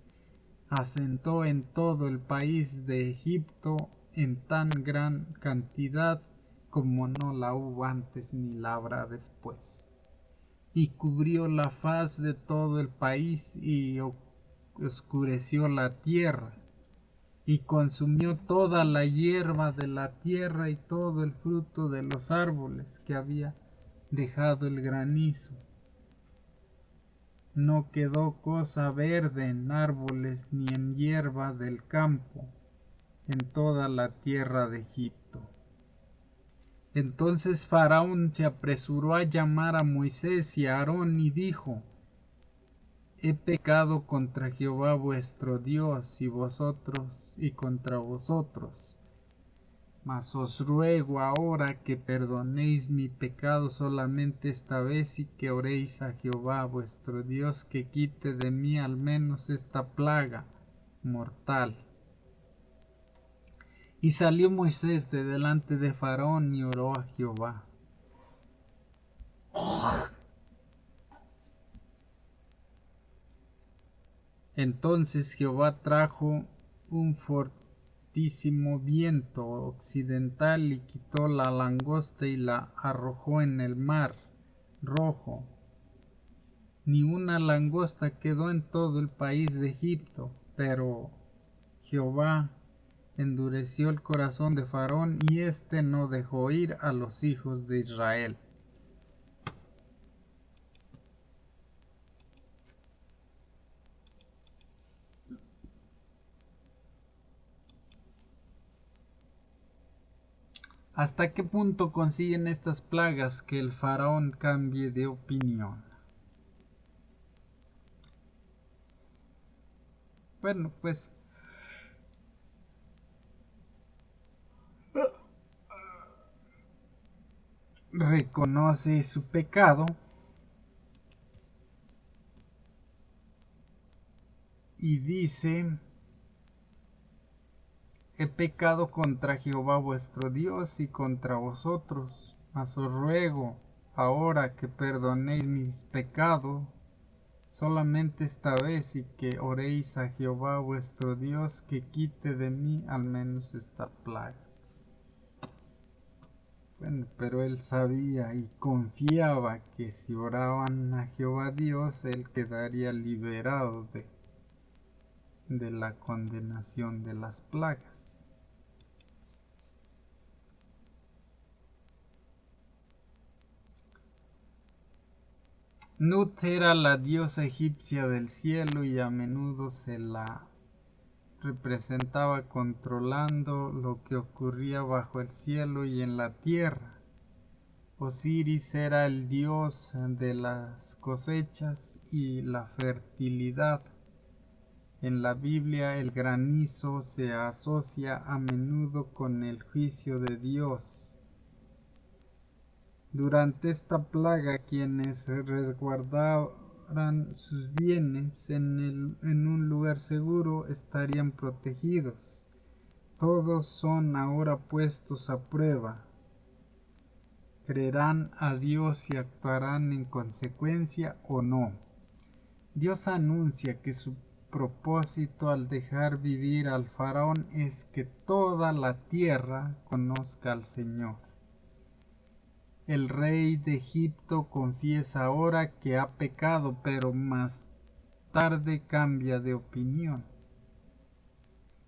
asentó en todo el país de Egipto en tan gran cantidad como no la hubo antes ni la habrá después. Y cubrió la faz de todo el país y oscureció la tierra, y consumió toda la hierba de la tierra y todo el fruto de los árboles que había dejado el granizo. No quedó cosa verde en árboles ni en hierba del campo en toda la tierra de Egipto. Entonces Faraón se apresuró a llamar a Moisés y a Aarón y dijo: he pecado contra Jehová vuestro Dios y contra vosotros. Mas os ruego ahora que perdonéis mi pecado solamente esta vez, y que oréis a Jehová vuestro Dios que quite de mí al menos esta plaga mortal. Y salió Moisés de delante de Faraón y oró a Jehová. Entonces Jehová trajo un fortísimo viento occidental y quitó la langosta y la arrojó en el mar Rojo. Ni una langosta quedó en todo el país de Egipto, pero Jehová endureció el corazón de Faraón y éste no dejó ir a los hijos de Israel. ¿Hasta qué punto consiguen estas plagas que el faraón cambie de opinión? Bueno, pues reconoce su pecado y dice: he pecado contra Jehová vuestro Dios y contra vosotros, mas os ruego ahora que perdonéis mis pecados solamente esta vez, y que oréis a Jehová vuestro Dios que quite de mí al menos esta plaga. Bueno, pero él sabía y confiaba que si oraban a Jehová Dios, él quedaría liberado de la condenación de las plagas. Nut era la diosa egipcia del cielo y a menudo se la representaba controlando lo que ocurría bajo el cielo y en la tierra. Osiris era el dios de las cosechas y la fertilidad. En la Biblia el granizo se asocia a menudo con el juicio de Dios. Durante esta plaga, quienes resguardaran sus bienes en un lugar seguro estarían protegidos. Todos son ahora puestos a prueba. ¿Creerán a Dios y actuarán en consecuencia o no? Dios anuncia que su propósito al dejar vivir al faraón es que toda la tierra conozca al Señor. El rey de Egipto confiesa ahora que ha pecado, pero más tarde cambia de opinión.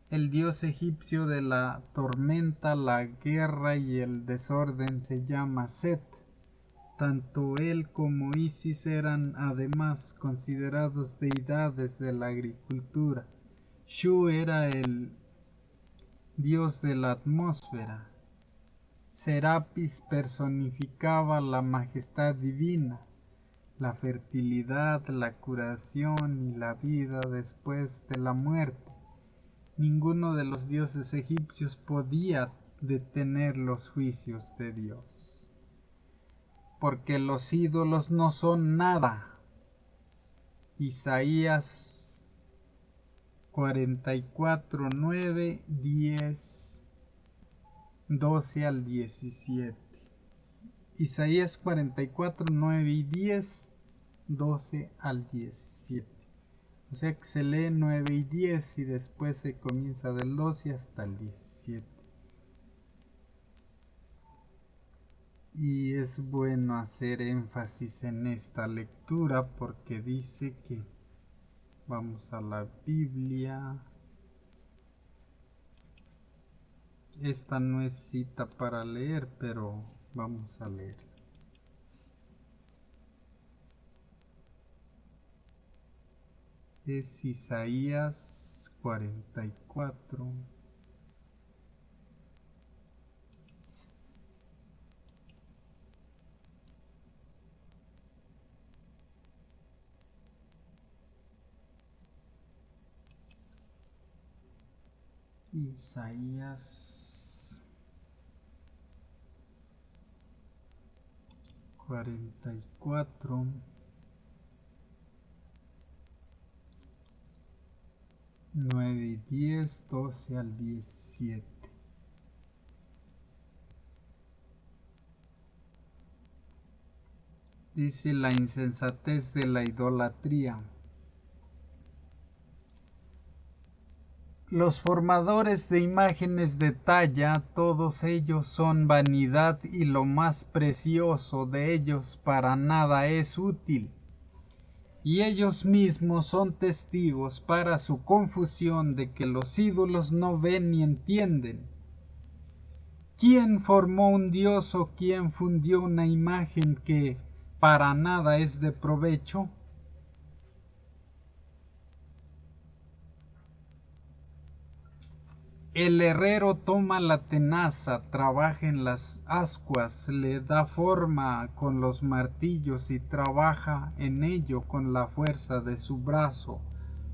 El dios egipcio de la tormenta, la guerra y el desorden se llama Set. Tanto él como Isis eran además considerados deidades de la agricultura. Shu era el dios de la atmósfera. Serapis personificaba la majestad divina, la fertilidad, la curación y la vida después de la muerte. Ninguno de los dioses egipcios podía detener los juicios de Dios, porque los ídolos no son nada. Isaías 44, 9, 10, 12 al 17. Isaías 44, 9 y 10, 12 al 17. O sea que se lee 9 y 10 y después se comienza del 12 hasta el 17. Y es bueno hacer énfasis en esta lectura porque dice que vamos a la Biblia. Esta no es cita para leer, pero vamos a leer. Es Isaías 44. Isaías 44. Nueve y 10, 12 al 17. Dice: la insensatez de la idolatría. Los formadores de imágenes de talla, todos ellos son vanidad, y lo más precioso de ellos para nada es útil. Y ellos mismos son testigos para su confusión de que los ídolos no ven ni entienden. ¿Quién formó un dios o quién fundió una imagen que para nada es de provecho? El herrero toma la tenaza, trabaja en las ascuas, le da forma con los martillos y trabaja en ello con la fuerza de su brazo.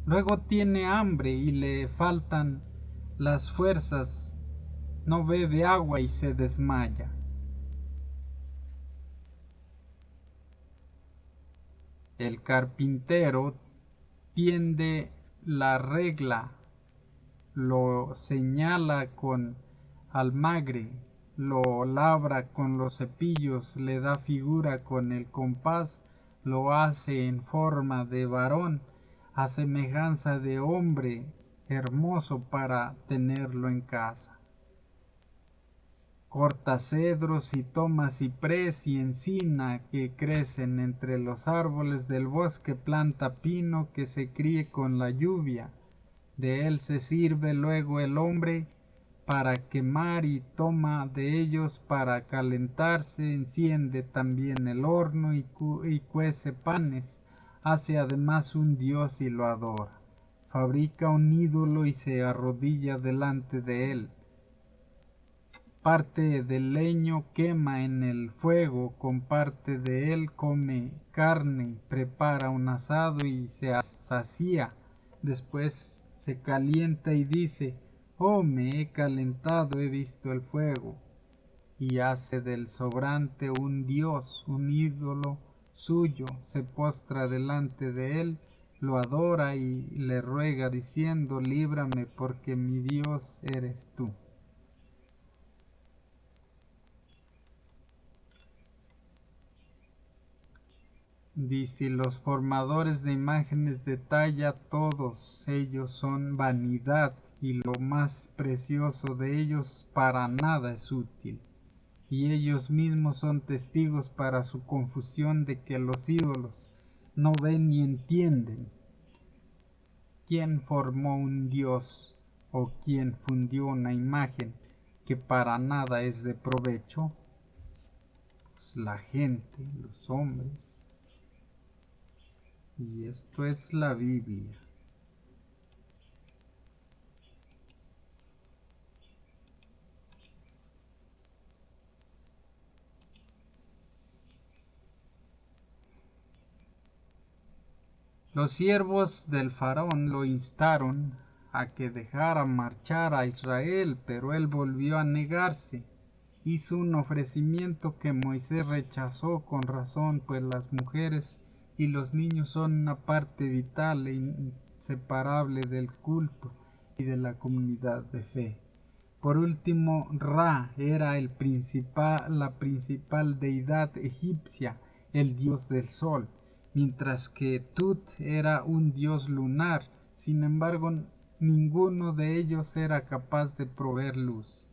Luego tiene hambre y le faltan las fuerzas, no bebe agua y se desmaya. El carpintero tiende la regla, lo señala con almagre, lo labra con los cepillos, le da figura con el compás, lo hace en forma de varón, a semejanza de hombre hermoso para tenerlo en casa. Corta cedros y toma ciprés y encina que crecen entre los árboles del bosque, planta pino que se críe con la lluvia. De él se sirve luego el hombre para quemar y toma de ellos para calentarse, enciende también el horno y cuece panes, hace además un dios y lo adora. Fabrica un ídolo y se arrodilla delante de él. Parte del leño quema en el fuego, con parte de él come carne, prepara un asado y se sacía. Después se calienta y dice: oh, me he calentado, he visto el fuego. Y hace del sobrante un dios, un ídolo suyo, se postra delante de él, lo adora y le ruega diciendo: líbrame porque mi Dios eres tú. Dice: los formadores de imágenes de talla, todos ellos son vanidad, y lo más precioso de ellos para nada es útil. Y ellos mismos son testigos para su confusión de que los ídolos no ven ni entienden. ¿Quién formó un dios o quién fundió una imagen que para nada es de provecho? Pues la gente, los hombres. Y esto es la Biblia. Los siervos del faraón lo instaron a que dejara marchar a Israel, pero él volvió a negarse. Hizo un ofrecimiento que Moisés rechazó con razón, pues las mujeres y los niños son una parte vital e inseparable del culto y de la comunidad de fe. Por último, Ra era la principal deidad egipcia, el dios del sol, mientras que Tut era un dios lunar. Sin embargo, ninguno de ellos era capaz de proveer luz.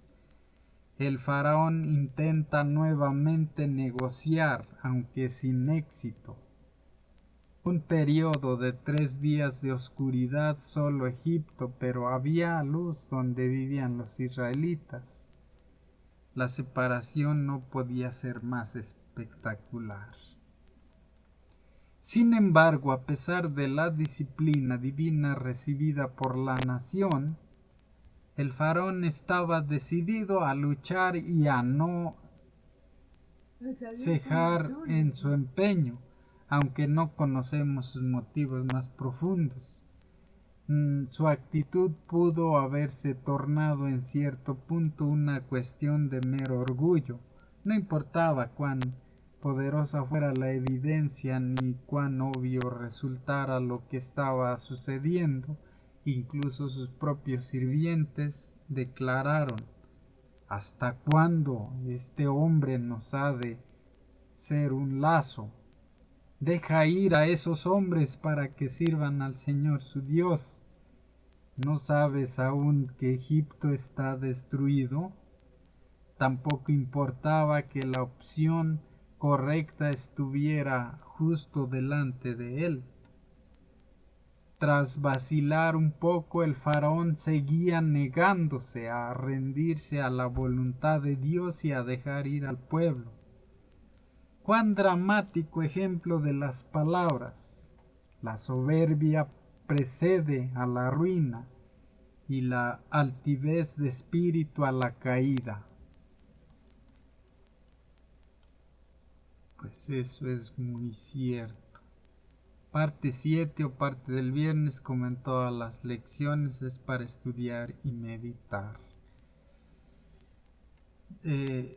El faraón intenta nuevamente negociar, aunque sin éxito. Un periodo de 3 días de oscuridad solo Egipto, pero había luz donde vivían los israelitas. La separación no podía ser más espectacular. Sin embargo, a pesar de la disciplina divina recibida por la nación, el faraón estaba decidido a luchar y a no cejar en su empeño, aunque no conocemos sus motivos más profundos. Su actitud pudo haberse tornado en cierto punto una cuestión de mero orgullo. No importaba cuán poderosa fuera la evidencia ni cuán obvio resultara lo que estaba sucediendo. Incluso sus propios sirvientes declararon: ¿hasta cuándo este hombre nos ha de ser un lazo? Deja ir a esos hombres para que sirvan al Señor su Dios. ¿No sabes aún que Egipto está destruido? Tampoco importaba que la opción correcta estuviera justo delante de él. Tras vacilar un poco, el faraón seguía negándose a rendirse a la voluntad de Dios y a dejar ir al pueblo. Cuán dramático ejemplo de las palabras. La soberbia precede a la ruina y la altivez de espíritu a la caída. Pues eso es muy cierto. Parte 7 o parte del viernes, como en todas las lecciones, es para estudiar y meditar.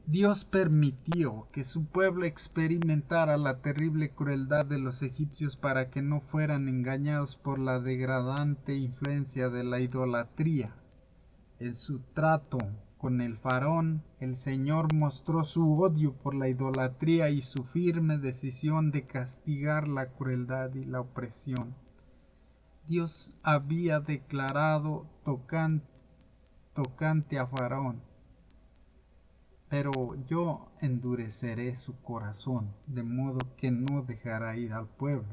Dios permitió que su pueblo experimentara la terrible crueldad de los egipcios para que no fueran engañados por la degradante influencia de la idolatría. En su trato con el faraón, el Señor mostró su odio por la idolatría y su firme decisión de castigar la crueldad y la opresión. Dios había declarado tocante a Faraón: pero yo endureceré su corazón, de modo que no dejará ir al pueblo.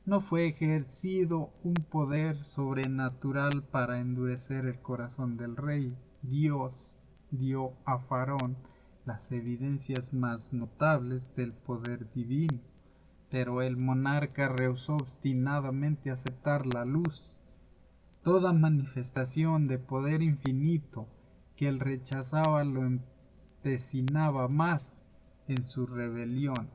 No fue ejercido un poder sobrenatural para endurecer el corazón del rey. Dios dio a Faraón las evidencias más notables del poder divino, pero el monarca rehusó obstinadamente aceptar la luz. Toda manifestación de poder infinito que él rechazaba lo empecinaba más en su rebelión.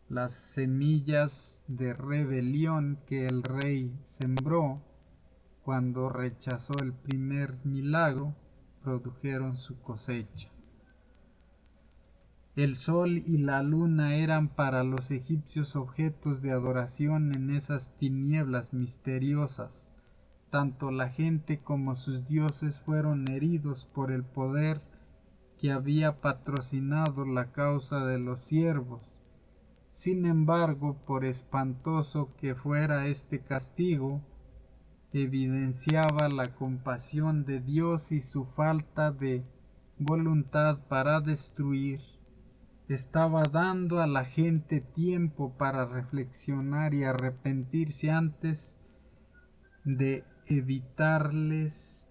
Las semillas de rebelión que el rey sembró cuando rechazó el primer milagro produjeron su cosecha. El sol y la luna eran para los egipcios objetos de adoración en esas tinieblas misteriosas. Tanto la gente como sus dioses fueron heridos por el poder que había patrocinado la causa de los siervos. Sin embargo, por espantoso que fuera este castigo, evidenciaba la compasión de Dios y su falta de voluntad para destruir. Estaba dando a la gente tiempo para reflexionar y arrepentirse antes de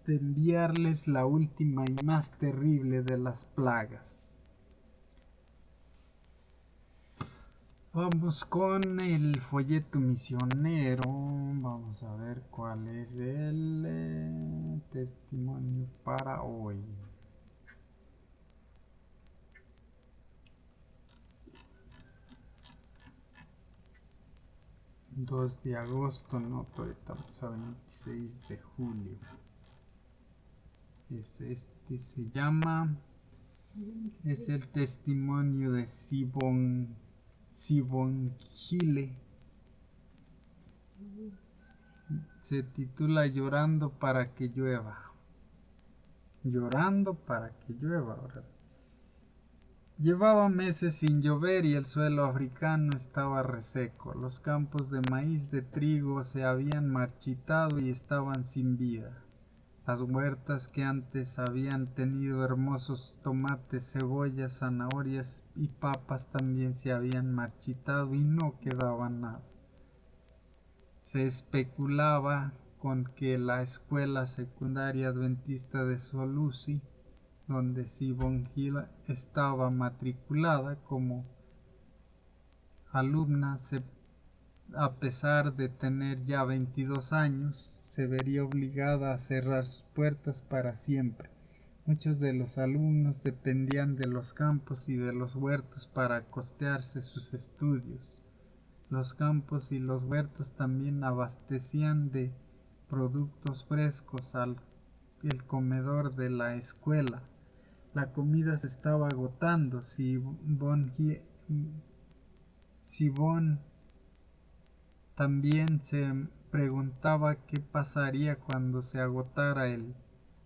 enviarles la última y más terrible de las plagas. Vamos con el folleto misionero. Vamos a ver cuál es el testimonio para hoy. 2 de agosto, no, pero estamos a 26 de julio. Es el testimonio de Sibon Gile. Se titula Llorando para que llueva. Llorando para que llueva. Llevaba meses sin llover y el suelo africano estaba reseco. Los campos de maíz, de trigo se habían marchitado y estaban sin vida. Las huertas que antes habían tenido hermosos tomates, cebollas, zanahorias y papas también se habían marchitado y no quedaba nada. Se especulaba con que la escuela secundaria adventista de Solusi, donde Sibon Gile estaba matriculada como alumna, a pesar de tener ya 22 años, se vería obligada a cerrar sus puertas para siempre. Muchos de los alumnos dependían de los campos y de los huertos para costearse sus estudios. Los campos y los huertos también abastecían de productos frescos el comedor de la escuela. La comida se estaba agotando. Sibon también se preguntaba qué pasaría cuando se agotara el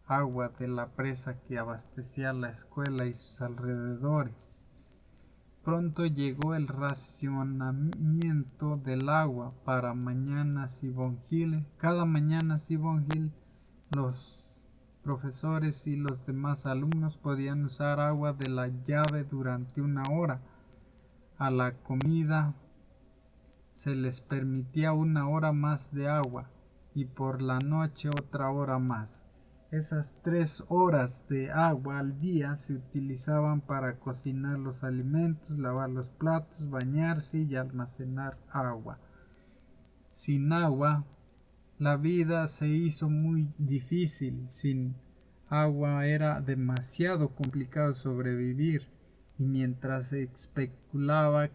agua de la presa que abastecía la escuela y sus alrededores. Pronto llegó el racionamiento del agua para mañana Sibon Gile. Cada mañana Sibon Gile, los profesores y los demás alumnos podían usar agua de la llave durante 1 hora. A la comida se les permitía 1 hora más de agua y por la noche otra hora más. Esas 3 horas de agua al día se utilizaban para cocinar los alimentos, lavar los platos, bañarse y almacenar agua. Sin agua, La vida se hizo muy difícil. Sin agua era demasiado complicado sobrevivir. Y mientras se especulaba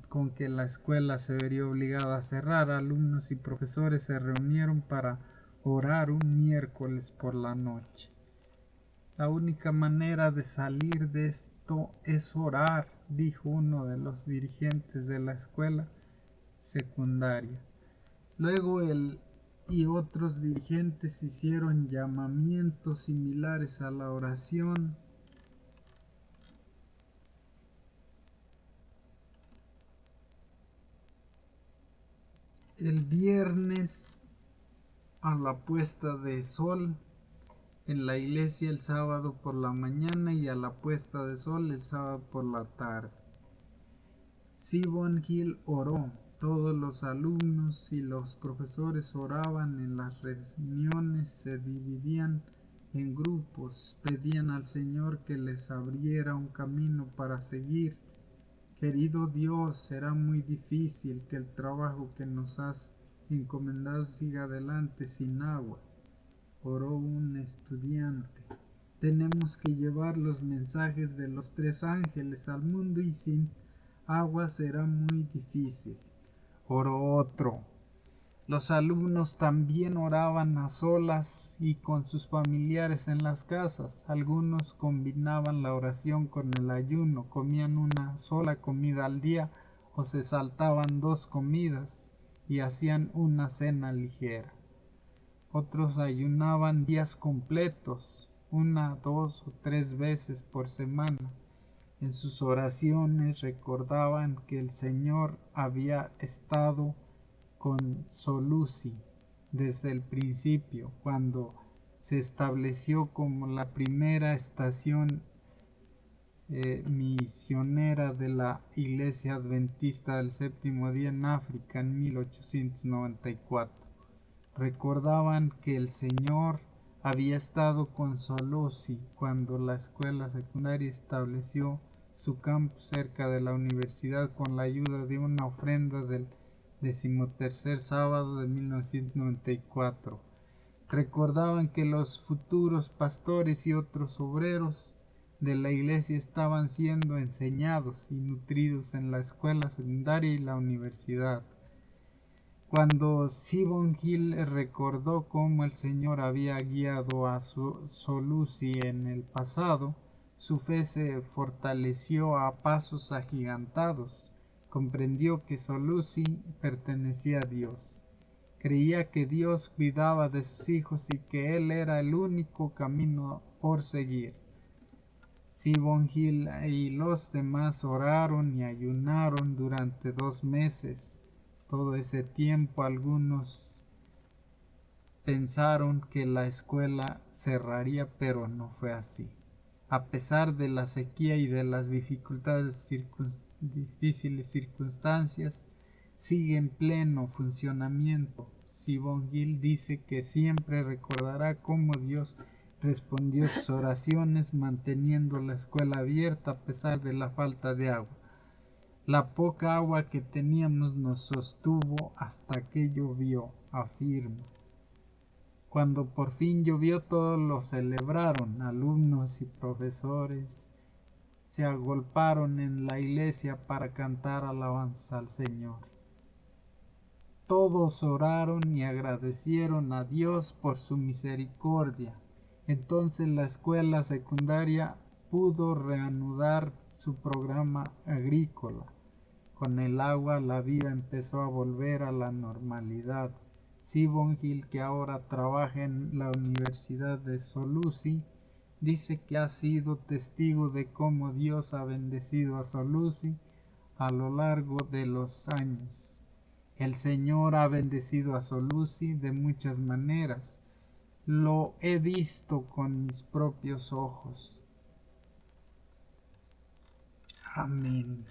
con que la escuela se vería obligada a cerrar, alumnos y profesores se reunieron para orar un miércoles por la noche. La única manera de salir de esto es orar, dijo uno de los dirigentes de la escuela secundaria. Luego él y otros dirigentes hicieron llamamientos similares a la oración. El viernes a la puesta de sol en la iglesia, el sábado por la mañana, y a la puesta de sol el sábado por la tarde. Gibbon Hill oró. Todos los alumnos y los profesores oraban en las reuniones, se dividían en grupos, pedían al Señor que les abriera un camino para seguir. Querido Dios, será muy difícil que el trabajo que nos has encomendado siga adelante sin agua, oró un estudiante. Tenemos que llevar los mensajes de los tres ángeles al mundo y sin agua será muy difícil, oró otro. Los alumnos también oraban a solas y con sus familiares en las casas. Algunos combinaban la oración con el ayuno, comían una sola comida al día o se saltaban 2 comidas y hacían una cena ligera. Otros ayunaban días completos, 1, 2 o 3 veces por semana. En sus oraciones recordaban que el Señor había estado con Solusi desde el principio, cuando se estableció como la primera estación misionera de la Iglesia Adventista del Séptimo Día en África en 1894. Recordaban que el Señor había estado con Solusi cuando la escuela secundaria estableció su campus cerca de la universidad con la ayuda de una ofrenda del 13º sábado de 1994. Recordaban que los futuros pastores y otros obreros de la iglesia estaban siendo enseñados y nutridos en la escuela secundaria y la universidad. Cuando Gibbon Hill recordó cómo el Señor había guiado a Solusi en el pasado, su fe se fortaleció a pasos agigantados. Comprendió que Solusi pertenecía a Dios. Creía que Dios cuidaba de sus hijos y que Él era el único camino por seguir. Gibbon Hill y los demás oraron y ayunaron durante 2 meses. Todo ese tiempo algunos pensaron que la escuela cerraría, pero no fue así. A pesar de la sequía y de las difíciles circunstancias, sigue en pleno funcionamiento. Gibbon Hill dice que siempre recordará cómo Dios respondió sus oraciones manteniendo la escuela abierta a pesar de la falta de agua. La poca agua que teníamos nos sostuvo hasta que llovió, afirma. Cuando por fin llovió, todos lo celebraron, alumnos y profesores se agolparon en la iglesia para cantar alabanza al Señor. Todos oraron y agradecieron a Dios por su misericordia. Entonces la escuela secundaria pudo reanudar su programa agrícola. Con el agua la vida empezó a volver a la normalidad. Gibbon Hill, que ahora trabaja en la Universidad de Solusi, dice que ha sido testigo de cómo Dios ha bendecido a Solusi a lo largo de los años. El Señor ha bendecido a Solusi de muchas maneras. Lo he visto con mis propios ojos. Amén.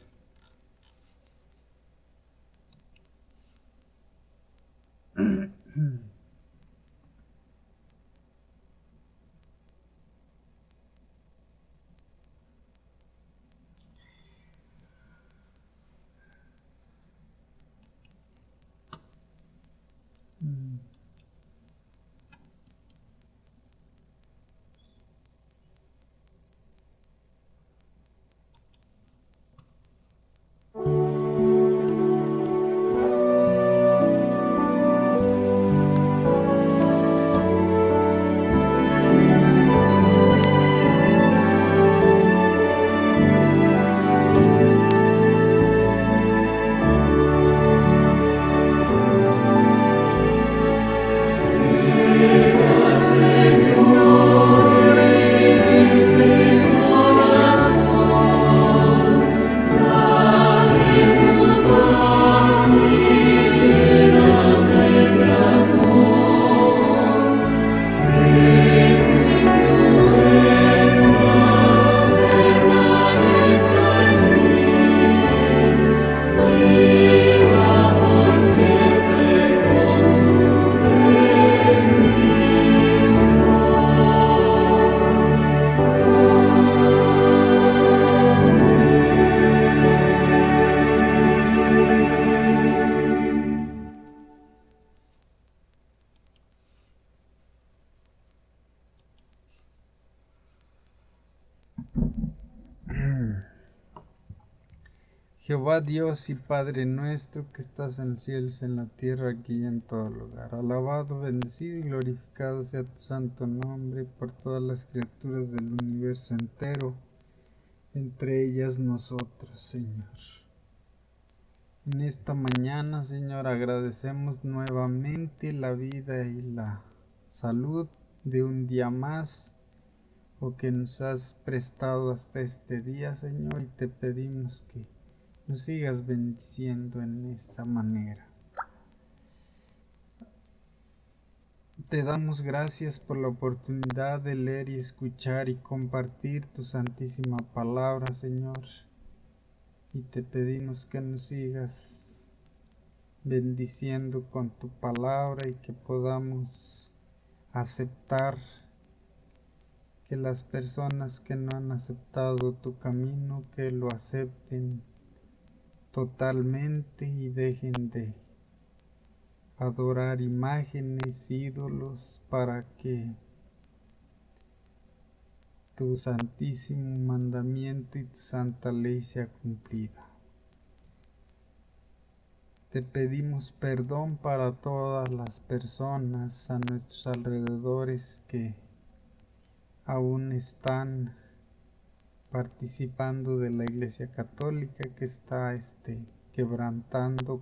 Jehová Dios y Padre nuestro, que estás en los cielos, en la tierra, aquí y en todo lugar. Alabado, bendecido y glorificado sea tu santo nombre por todas las criaturas del universo entero, entre ellas nosotros, Señor. En esta mañana, Señor, agradecemos nuevamente la vida y la salud de un día más, o que nos has prestado hasta este día, Señor, y te pedimos que nos sigas bendiciendo en esta manera. Te damos gracias por la oportunidad de leer y escuchar y compartir tu santísima palabra, Señor, y te pedimos que nos sigas bendiciendo con tu palabra y que podamos aceptar, que las personas que no han aceptado tu camino, que lo acepten totalmente y dejen de adorar imágenes, ídolos, para que tu santísimo mandamiento y tu santa ley sea cumplida. Te pedimos perdón para todas las personas a nuestros alrededores que aún están participando de la Iglesia Católica, que está quebrantando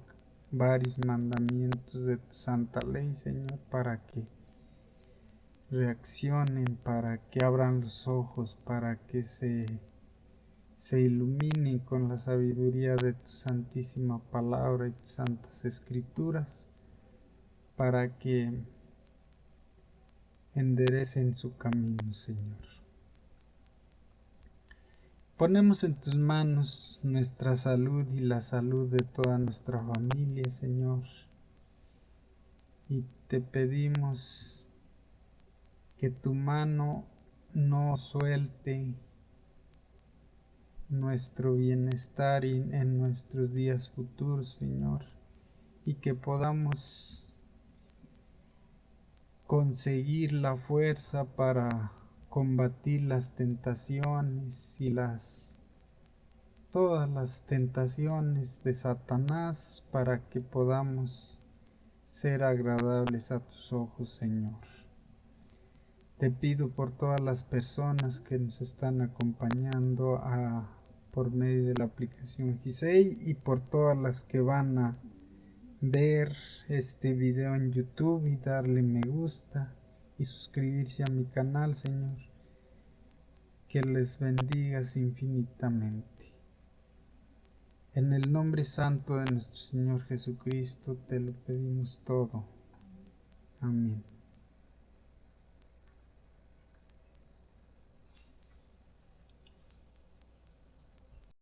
varios mandamientos de tu santa ley, Señor, para que reaccionen, para que abran los ojos, para que se iluminen con la sabiduría de tu santísima palabra y tus santas escrituras, para que enderecen su camino, Señor. Ponemos en tus manos nuestra salud y la salud de toda nuestra familia, Señor, y te pedimos que tu mano no suelte nuestro bienestar y en nuestros días futuros, Señor, y que podamos conseguir la fuerza para combatir las tentaciones y todas las tentaciones de Satanás, para que podamos ser agradables a tus ojos, Señor. Te pido por todas las personas que nos están acompañando por medio de la aplicación Gisei, y por todas las que van a ver este video en YouTube y darle me gusta y suscribirse a mi canal, Señor. Que les bendigas infinitamente. En el nombre santo de nuestro Señor Jesucristo te lo pedimos todo. Amén.